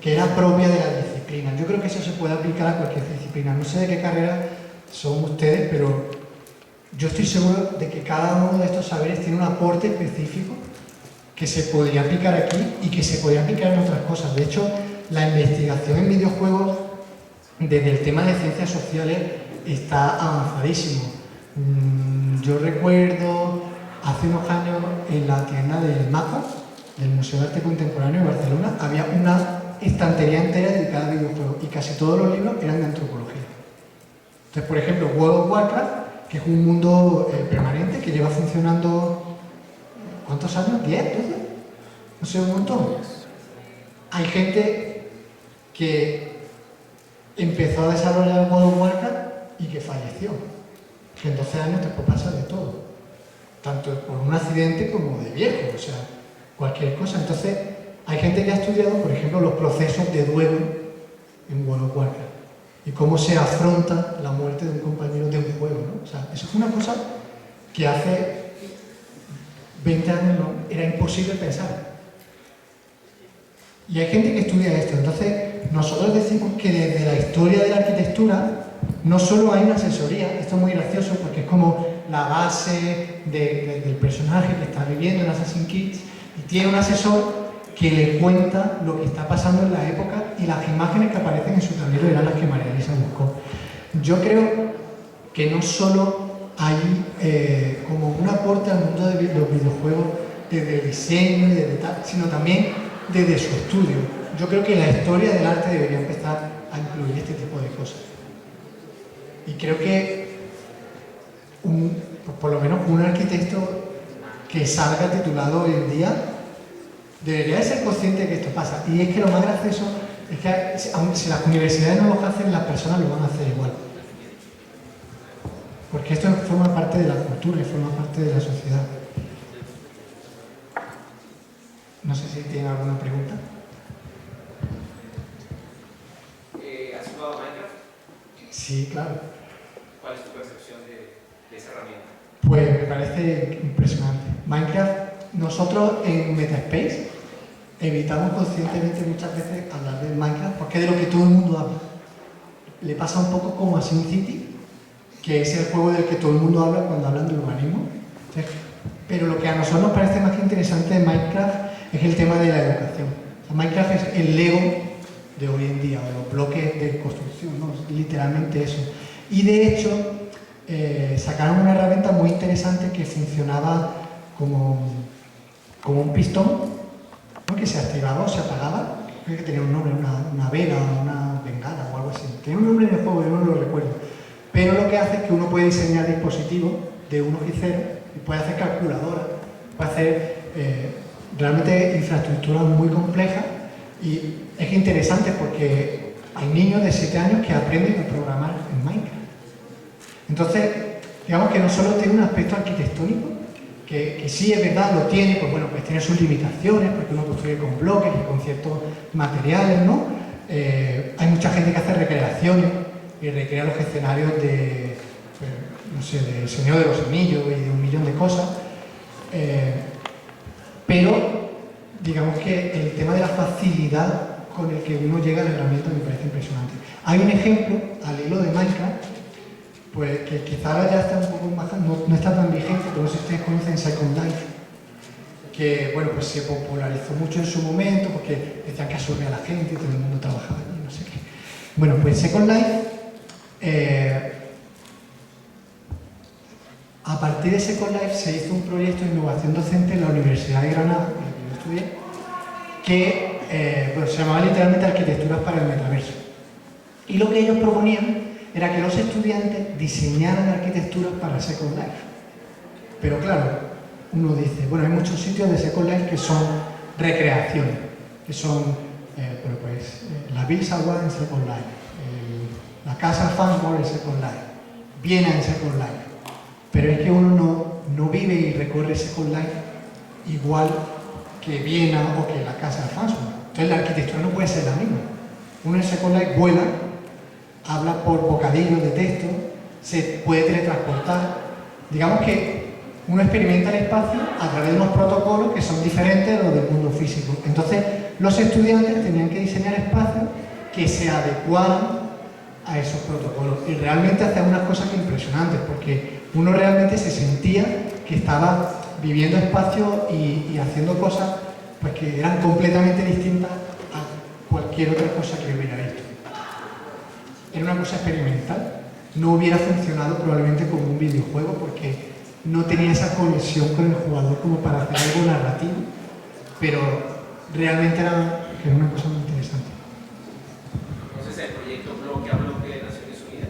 que era propia de la disciplina. Yo creo que eso se puede aplicar a cualquier disciplina. No sé de qué carrera son ustedes, pero yo estoy seguro de que cada uno de estos saberes tiene un aporte específico que se podría aplicar aquí y que se podría aplicar en otras cosas. De hecho, la investigación en videojuegos desde el tema de ciencias sociales está avanzadísimo. Yo recuerdo hace unos años en la tienda del MAPA, del Museo de Arte Contemporáneo de Barcelona, había una estantería entera dedicada a videojuegos y casi todos los libros eran de antropología. Entonces, por ejemplo, World of Warcraft, que es un mundo permanente que lleva funcionando, ¿cuántos años? ¿10? ¿12? No sé, un montón. Hay gente que empezó a desarrollar World of Warcraft y que falleció. Que en 12 años después pasa de todo. Tanto por un accidente como de viejo, o sea, cualquier cosa. Entonces, hay gente que ha estudiado, por ejemplo, los procesos de duelo en World of Warcraft y cómo se afronta la muerte de un compañero de un juego, ¿no? O sea, eso es una cosa que hace 20 años no, era imposible pensar. Y hay gente que estudia esto. Entonces, nosotros decimos que desde la historia de la arquitectura no solo hay una asesoría, esto es muy gracioso porque es como la base del personaje que está viviendo en Assassin's Creed y tiene un asesor que le cuenta lo que está pasando en la época y las imágenes que aparecen en su tablero eran las que María Elisa buscó. Yo creo que no solo hay como un aporte al mundo de los videojuegos desde el diseño y desde tal, sino también desde su estudio. Yo creo que la historia del arte debería empezar a incluir este tipo de cosas. Y creo que por lo menos un arquitecto que salga titulado hoy en día debería de ser consciente de que esto pasa. Y es que lo más gracioso es que aun si las universidades no lo hacen, las personas lo van a hacer igual. Porque esto forma parte de la cultura y forma parte de la sociedad. No sé si tienen alguna pregunta. ¿Has jugado Minecraft? Sí, claro. ¿Cuál es tu percepción de esa herramienta? Pues me parece impresionante. Minecraft, nosotros en Metaspace evitamos conscientemente muchas veces hablar de Minecraft porque es de lo que todo el mundo habla. Le pasa un poco como a SimCity, que es el juego del que todo el mundo habla cuando hablan de urbanismo. Pero lo que a nosotros nos parece más que interesante de Minecraft es el tema de la educación. O sea, Minecraft es el Lego de hoy en día, o los bloques de construcción, ¿no? Literalmente eso. Y de hecho, sacaron una herramienta muy interesante que funcionaba como un pistón, ¿no? Que se activaba o se apagaba. Creo que tenía un nombre, una vela o una bengala o algo así. Tenía un nombre en el juego, yo no lo recuerdo. Pero lo que hace es que uno puede diseñar dispositivos de unos y ceros y puede hacer calculadoras, puede hacer realmente infraestructuras muy complejas y es interesante porque hay niños de 7 años que aprenden a programar en Minecraft. Entonces, digamos que no solo tiene un aspecto arquitectónico, que sí es verdad, lo tiene, pues bueno, pues tiene sus limitaciones porque uno construye con bloques y con ciertos materiales, ¿no? hay mucha gente que hace recreaciones y recrea los escenarios de, pues, no sé, del Señor de los Anillos y de un millón de cosas. Pero digamos que el tema de la facilidad con el que uno llega a la herramienta me parece impresionante. Hay un ejemplo al hilo de Minecraft, pues que quizá ahora ya está un poco más, no está tan vigente, pero no sé si ustedes conocen Second Life, que bueno, pues se popularizó mucho en su momento porque decían que absorbía a la gente y todo el mundo trabajaba allí, no sé qué. Bueno, pues Second Life, a partir de Second Life se hizo un proyecto de innovación docente en la Universidad de Granada, en la que yo estudié, que pues, se llamaba literalmente Arquitecturas para el Metaverso. Y lo que ellos proponían era que los estudiantes diseñaran arquitecturas para Second Life. Pero claro, uno dice, bueno, hay muchos sitios de Second Life que son recreaciones, que son bueno, pues, la Bilsawa en Second Life, la Casa Farnsworth en Second Life, Viena en Second Life. Pero es que uno no vive y recorre Second Life igual que Viena o que la Casa de Farnsworth. Entonces la arquitectura no puede ser la misma. Uno en Second Life vuela, habla por bocadillos de texto, se puede teletransportar. Digamos que uno experimenta el espacio a través de unos protocolos que son diferentes a los del mundo físico. Entonces los estudiantes tenían que diseñar espacios que se adecuaran a esos protocolos y realmente hacían unas cosas que impresionantes, porque uno realmente se sentía que estaba viviendo espacios y haciendo cosas pues, que eran completamente distintas a cualquier otra cosa que hubiera visto. Era una cosa experimental, no hubiera funcionado probablemente como un videojuego porque no tenía esa conexión con el jugador como para hacer algo narrativo, pero realmente era una cosa muy interesante. Entonces el proyecto bloque a bloque de Naciones Unidas,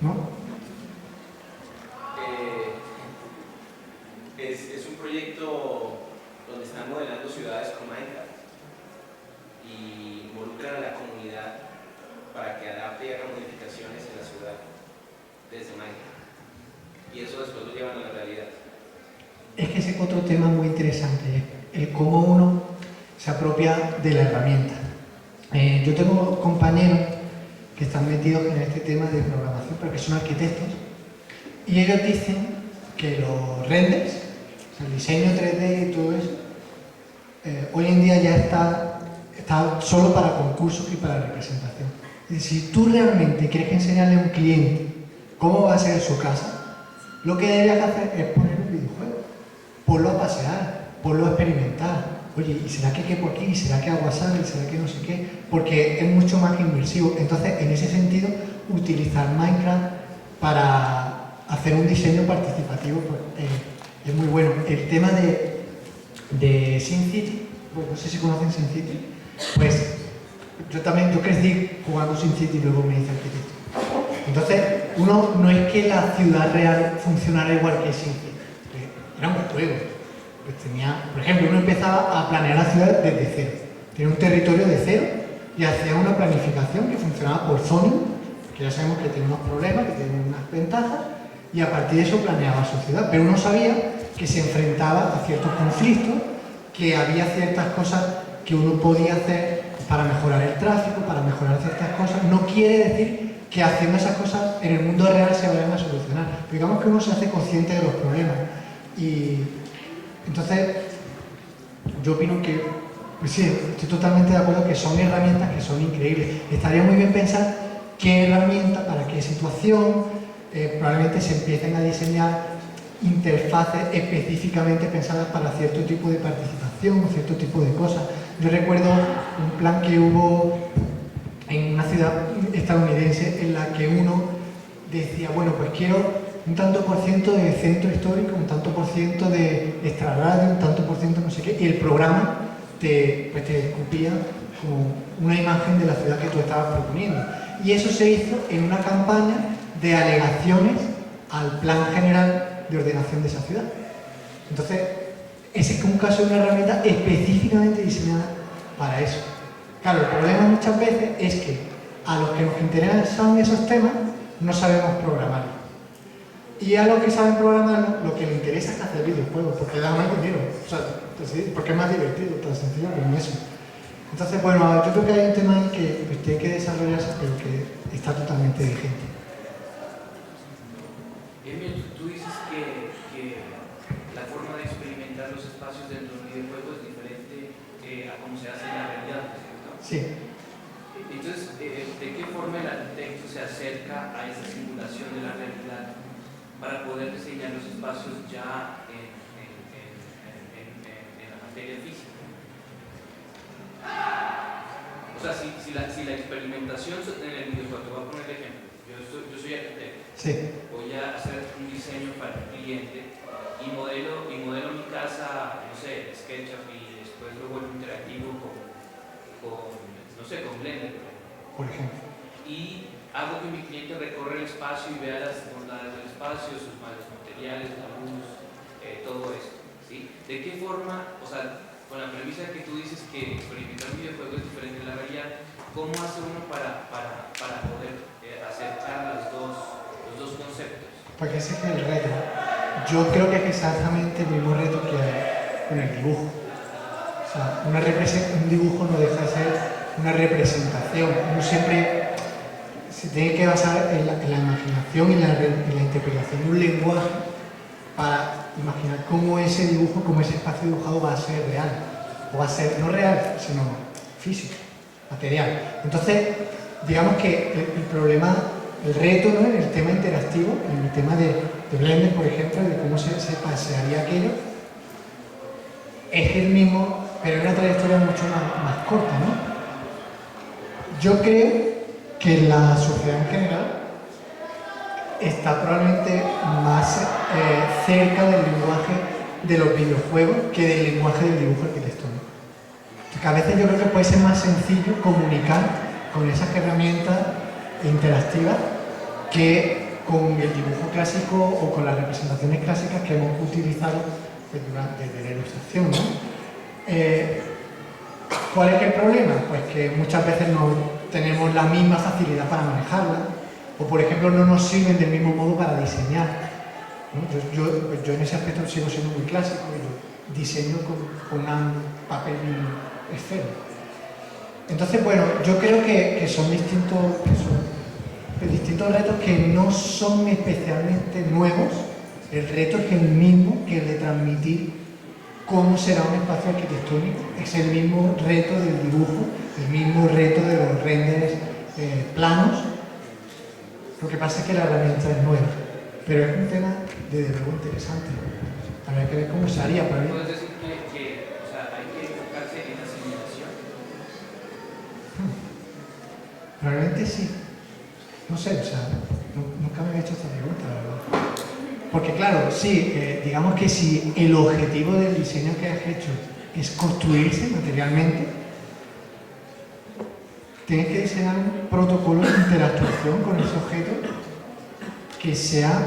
¿No? es un proyecto donde están modelando ciudades con Minecraft y involucran a la comunidad para que adapte y haga modificaciones en la ciudad desde Minecraft. Y eso después lo llevan a la realidad. Es que ese es otro tema muy interesante, el cómo uno se apropia de la herramienta. Yo tengo compañeros que están metidos en este tema de programación, pero que son arquitectos, y ellos dicen que los renders, o sea, el diseño 3D y todo eso, hoy en día ya está solo para concursos y para representación. Y si tú realmente quieres enseñarle a un cliente cómo va a ser su casa, lo que deberías hacer es poner un videojuego, ponlo a pasear, ponlo a experimentar. Oye, ¿y será que quepo aquí? ¿Y será que hago así? ¿Y será que no sé qué? Porque es mucho más inmersivo. Entonces, en ese sentido, utilizar Minecraft para hacer un diseño participativo pues, es muy bueno. El tema de SimCity, pues, no sé si conocen SimCity, pues yo crecí jugando SimCity y luego me hice arquitecto. Entonces, uno no es que la ciudad real funcionara igual que SimCity, era un juego. Pues por ejemplo, uno empezaba a planear la ciudad desde cero. Tenía un territorio de cero y hacía una planificación que funcionaba por zona, que ya sabemos que tiene unos problemas, que tiene unas ventajas, y a partir de eso planeaba su ciudad. Pero uno sabía que se enfrentaba a ciertos conflictos, que había ciertas cosas que uno podía hacer para mejorar el tráfico, para mejorar ciertas cosas. No quiere decir que haciendo esas cosas en el mundo real se vayan a solucionar. Pero digamos que uno se hace consciente de los problemas. Y entonces, yo opino que, pues sí, estoy totalmente de acuerdo que son herramientas que son increíbles. Estaría muy bien pensar qué herramienta, para qué situación, probablemente se empiecen a diseñar interfaces específicamente pensadas para cierto tipo de participación o cierto tipo de cosas. Yo recuerdo un plan que hubo en una ciudad estadounidense en la que uno decía, bueno, pues quiero un tanto por ciento de centro histórico, un tanto por ciento de extrarradio, un tanto por ciento no sé qué, y el programa te escupía como una imagen de la ciudad que tú estabas proponiendo. Y eso se hizo en una campaña de alegaciones al plan general de ordenación de esa ciudad. Entonces, ese es un caso de una herramienta específicamente diseñada para eso. Claro, el problema muchas veces es que a los que nos interesan esos temas no sabemos programar. Y a los que saben programar, lo que les interesa es hacer videojuegos, porque da más dinero, o sea, porque es más divertido, tan sencillo como eso. Entonces, bueno, yo creo que hay un tema ahí que tiene que desarrollarse, pero que está totalmente vigente. Emil, tú dices que la forma de experimentar los espacios dentro de un videojuego es diferente a cómo se hace en la realidad, ¿cierto? Sí. Entonces, ¿de qué forma el arquitecto se acerca a esa simulación de la realidad para poder diseñar los espacios ya en la materia física? O sea, si la experimentación en el videojuego, te voy a poner el ejemplo, yo soy arquitecto, Sí. voy a hacer un diseño para el cliente y modelo mi casa, no sé, SketchUp, y después lo vuelvo interactivo no sé, con Blender, Por ejemplo. y hago que mi cliente recorra el espacio y vea las bondades del espacio, sus malos materiales, la luz, todo esto, ¿sí? ¿De qué forma, o sea, con la premisa que tú dices que experimentar un videojuego es diferente de la realidad, cómo hace uno para poder acercar los dos conceptos? Porque ese es el reto. Yo creo que es exactamente el mismo reto que hay con el dibujo. O sea, un dibujo no deja de ser una representación. Uno siempre se tiene que basar en la imaginación y en la interpretación de un lenguaje para imaginar cómo ese dibujo, cómo ese espacio dibujado va a ser real. O va a ser no real, sino físico, material. Entonces, digamos que el problema, el reto, ¿no?, en el tema interactivo, en el tema de Blender, por ejemplo, de cómo se pasearía aquello, es el mismo, pero en una trayectoria mucho más corta, ¿no? Yo creo que la sociedad en general está probablemente más cerca del lenguaje de los videojuegos que del lenguaje del dibujo arquitectónico. Porque a veces yo creo que puede ser más sencillo comunicar con esas herramientas interactivas que con el dibujo clásico o con las representaciones clásicas que hemos utilizado desde la ilustración, ¿no? ¿Cuál es el problema? Pues que muchas veces no tenemos la misma facilidad para manejarla, o por ejemplo no nos sirven del mismo modo para diseñar, ¿no? Yo en ese aspecto sigo siendo muy clásico, yo diseño con un papel esfero. Entonces, bueno, yo creo que son distintos retos que no son especialmente nuevos. El reto es el mismo que el de transmitir cómo será un espacio arquitectónico. Es el mismo reto del dibujo, el mismo reto de los renders planos. Lo que pasa es que la herramienta es nueva, pero es un tema desde luego interesante. Habrá que ver cómo se haría para mí. ¿Puedes decir que o sea, hay que enfocarse en la simulación? Probablemente sí. No sé, o sea, nunca me había hecho esta pregunta, la verdad. Porque claro, sí, digamos que si el objetivo del diseño que has hecho es construirse materialmente, tienes que diseñar un protocolo de interactuación con ese objeto que sea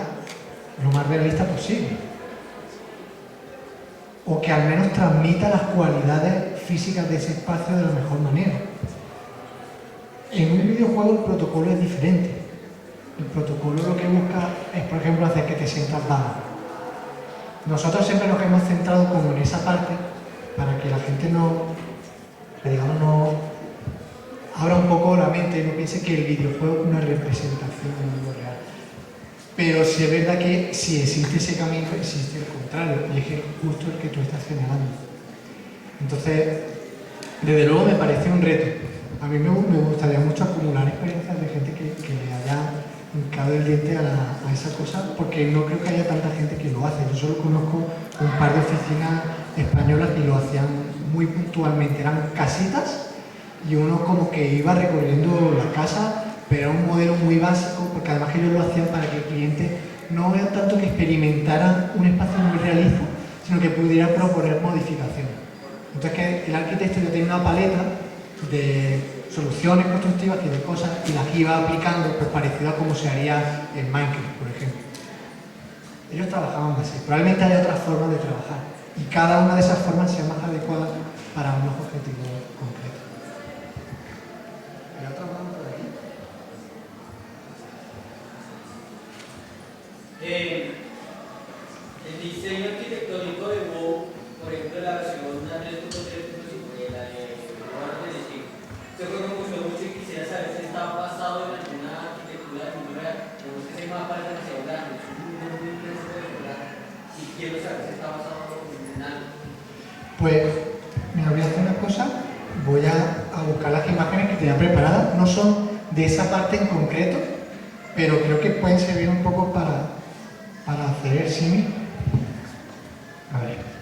lo más realista posible. O que al menos transmita las cualidades físicas de ese espacio de la mejor manera. En un videojuego el protocolo es diferente. El protocolo lo que busca es, por ejemplo, hacer que te sientas dado. Nosotros siempre nos hemos centrado como en esa parte para que la gente no abra un poco la mente y no piense que el videojuego es una representación del mundo real. Pero sí es verdad que si existe ese camino, existe el contrario, y es justo el que tú estás señalando. Entonces, desde luego me parece un reto. A mí me gustaría mucho acumular experiencias de gente que le haya hincado el diente a esa cosa, porque no creo que haya tanta gente que lo hace. Yo solo conozco un par de oficinas españolas que lo hacían muy puntualmente. Eran casitas y uno como que iba recorriendo la casa, pero era un modelo muy básico, porque además ellos lo hacían para que el cliente no era tanto que experimentara un espacio muy realista, sino que pudiera proponer modificaciones. Entonces que el arquitecto ya tiene una paleta de soluciones constructivas y de cosas y las iba aplicando, pues parecido a como se haría en Minecraft, por ejemplo. Ellos trabajaban así. Probablemente haya otras formas de trabajar y cada una de esas formas sea más adecuada para unos objetivos concretos. ¿Hay otra mano por aquí? El diseño arquitectónico de WoW, por ejemplo, la versión 3.3.5 de la de Pues, mira, voy a hacer una cosa, voy a buscar las imágenes que tenía preparadas, no son de esa parte en concreto, pero creo que pueden servir un poco para hacer el símil. A ver.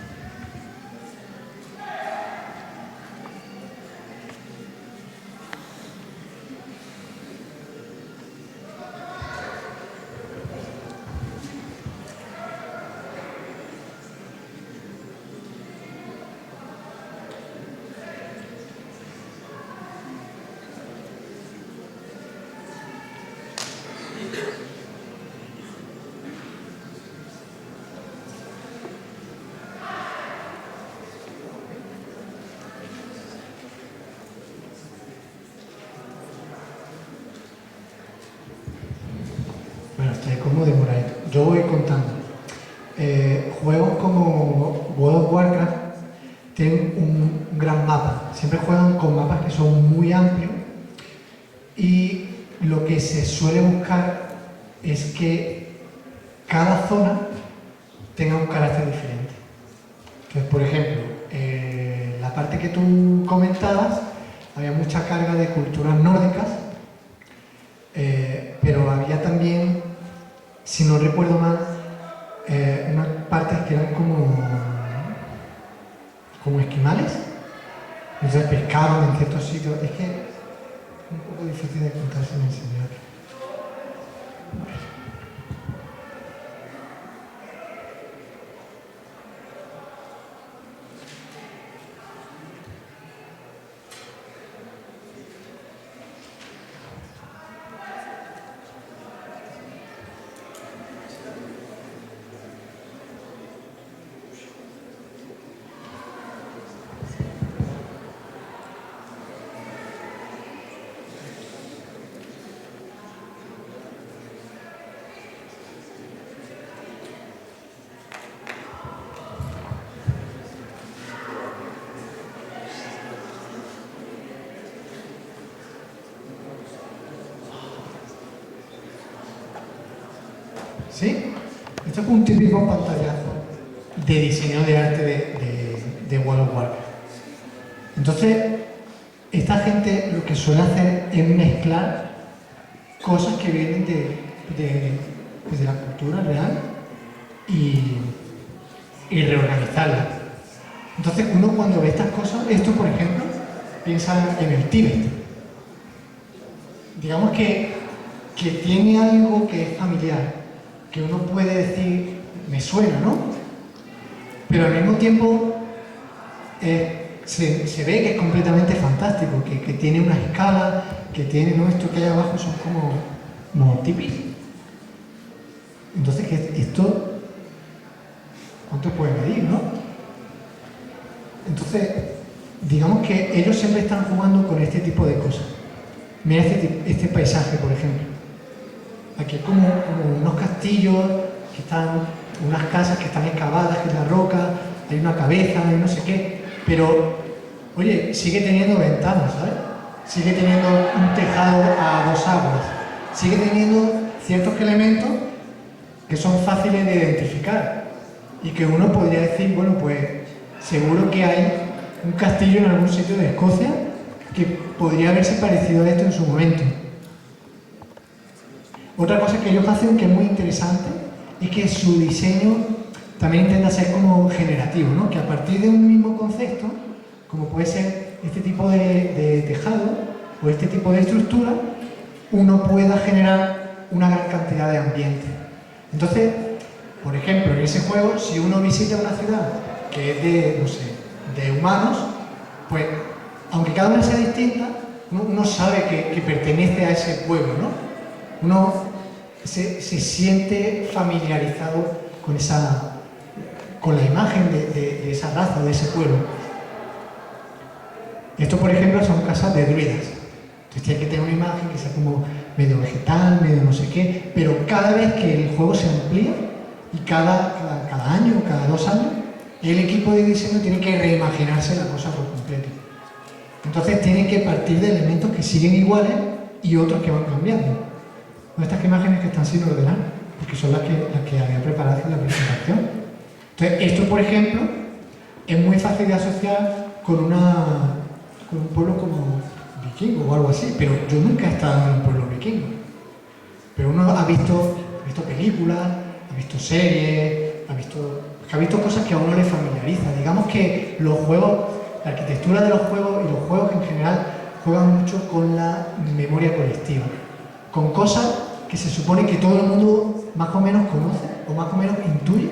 Bueno, estoy como demoradito. Yo voy contando. Juegos como World of Warcraft tienen un gran mapa. Siempre juegan con mapas que son muy amplios y lo que se suele buscar es que cada zona tenga un carácter diferente. Entonces, por ejemplo, la parte que tú comentabas, había mucha carga de culturas nórdicas, pero había también, si no recuerdo mal, unas partes que eran como esquimales. Entonces pescaban en ciertos sitios. Es que es un poco difícil de contar sin enseñar. ¿Sí? Esto es un típico pantallazo de diseño de arte de World of Warcraft. Entonces, esta gente lo que suele hacer es mezclar cosas que vienen de la cultura real y reorganizarlas. Entonces, uno cuando ve estas cosas, esto por ejemplo, piensa en el Tíbet. Digamos que tiene algo que es familiar, que uno puede decir, me suena, ¿no? Pero al mismo tiempo se ve que es completamente fantástico, que tiene una escala, que tiene, ¿no? Esto que hay abajo son como tipis. Entonces, esto, ¿cuánto puede medir, no? Entonces, digamos que ellos siempre están jugando con este tipo de cosas. Mira este paisaje, por ejemplo. Aquí hay como unos castillos, que están, unas casas que están excavadas en la roca, hay una cabeza, hay no sé qué, pero, oye, sigue teniendo ventanas, ¿sabes? Sigue teniendo un tejado a dos aguas, sigue teniendo ciertos elementos que son fáciles de identificar y que uno podría decir, bueno, pues seguro que hay un castillo en algún sitio de Escocia que podría haberse parecido a esto en su momento. Otra cosa que ellos hacen que es muy interesante es que su diseño también intenta ser como generativo, ¿no? Que a partir de un mismo concepto, como puede ser este tipo de tejado o este tipo de estructura, uno pueda generar una gran cantidad de ambiente. Entonces, por ejemplo, en ese juego, si uno visita una ciudad que es de, no sé, de humanos, pues, aunque cada una sea distinta, uno sabe que pertenece a ese pueblo, ¿no? Uno se siente familiarizado con la imagen de esa raza, de ese pueblo. Esto, por ejemplo, son casas de druidas. Entonces tiene que tener una imagen que sea como medio vegetal, medio no sé qué, pero cada vez que el juego se amplía, y cada año, cada 2 años, el equipo de diseño tiene que reimaginarse la cosa por completo. Entonces tienen que partir de elementos que siguen iguales y otros que van cambiando. Estas imágenes que están sin ordenar, porque son las que había preparado en la presentación. Entonces, esto, por ejemplo, es muy fácil de asociar con un pueblo como vikingo o algo así, pero yo nunca he estado en un pueblo vikingo. Pero uno ha visto películas, ha visto series, ha visto cosas que a uno le familiariza. Digamos que los juegos, la arquitectura de los juegos y los juegos en general juegan mucho con la memoria colectiva, con cosas que se supone que todo el mundo más o menos conoce o más o menos intuye,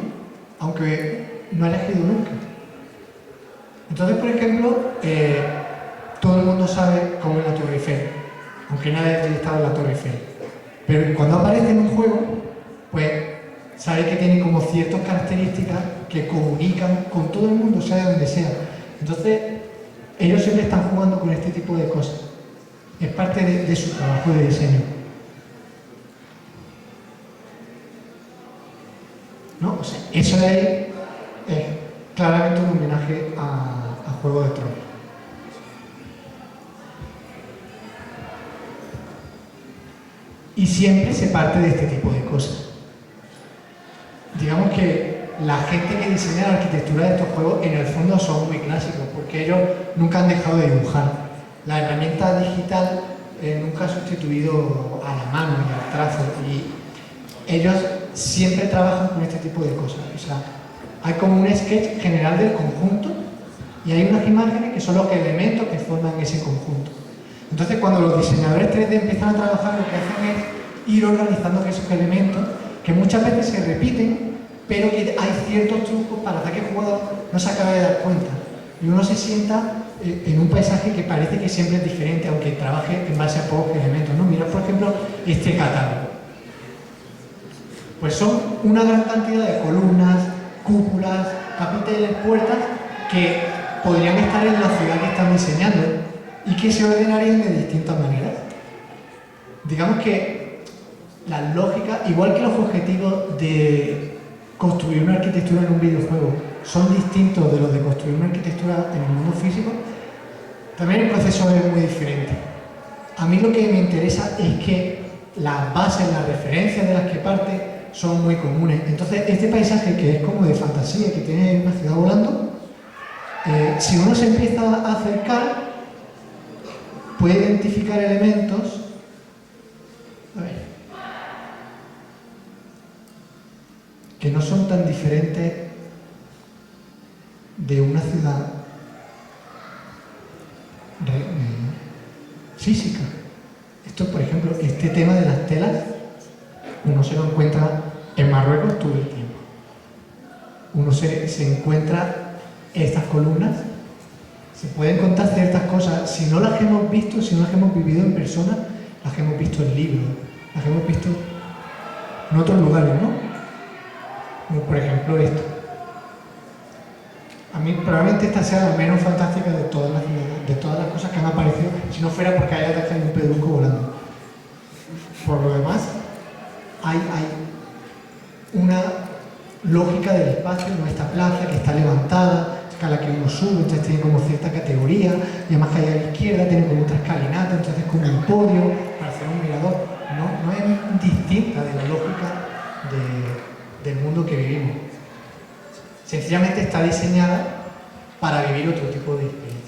aunque no haya ido nunca. Entonces, por ejemplo, todo el mundo sabe cómo es la Torre Eiffel, aunque nadie haya estado en la Torre Eiffel. Pero cuando aparece en un juego, pues sabe que tiene como ciertas características que comunican con todo el mundo, sea de donde sea. Entonces, ellos siempre están jugando con este tipo de cosas. Es parte de su trabajo de diseño. ¿No? O sea, eso es claramente un homenaje a Juego de Tronos. Y siempre se parte de este tipo de cosas. Digamos que la gente que diseña la arquitectura de estos juegos en el fondo son muy clásicos, porque ellos nunca han dejado de dibujar. La herramienta digital nunca ha sustituido a la mano y al trazo, y ellos siempre trabajan con este tipo de cosas. O sea, hay como un sketch general del conjunto y hay unas imágenes que son los elementos que forman ese conjunto. Entonces, cuando los diseñadores 3D empiezan a trabajar, lo que hacen es ir organizando esos elementos que muchas veces se repiten, pero que hay ciertos trucos para hacer que el jugador no se acabe de dar cuenta. Y uno se sienta en un paisaje que parece que siempre es diferente, aunque trabaje en base a pocos elementos, ¿no? Mirad, por ejemplo, este catálogo. Pues son una gran cantidad de columnas, cúpulas, capiteles, puertas que podrían estar en la ciudad que están diseñando y que se ordenarían de distintas maneras. Digamos que la lógica, igual que los objetivos de construir una arquitectura en un videojuego son distintos de los de construir una arquitectura en el mundo físico, también el proceso es muy diferente. A mí lo que me interesa es que las bases, las referencias de las que parte son muy comunes. Entonces, este paisaje que es como de fantasía, que tiene una ciudad volando, si uno se empieza a acercar, puede identificar elementos. A ver, que no son tan diferentes de una ciudad física. Esto, por ejemplo, este tema de las telas, uno se lo encuentra en Marruecos todo el tiempo. Uno se encuentra estas columnas, se pueden contar ciertas cosas, si no las hemos visto, si no las hemos vivido en persona, las hemos visto en libros, las hemos visto en otros lugares, ¿no? Como por ejemplo esto. A mí probablemente esta sea la menos fantástica de todas las cosas que han aparecido, si no fuera porque haya dejado un pedrusco volando. Por lo demás, hay una lógica del espacio, ¿no? Esta plaza que está levantada, a la que uno sube, entonces tiene como cierta categoría, y además que hay a la izquierda, tiene como otra escalinata, entonces como un podio para hacer un mirador. No es distinta de la lógica del mundo que vivimos. Sencillamente está diseñada para vivir otro tipo de experiencia.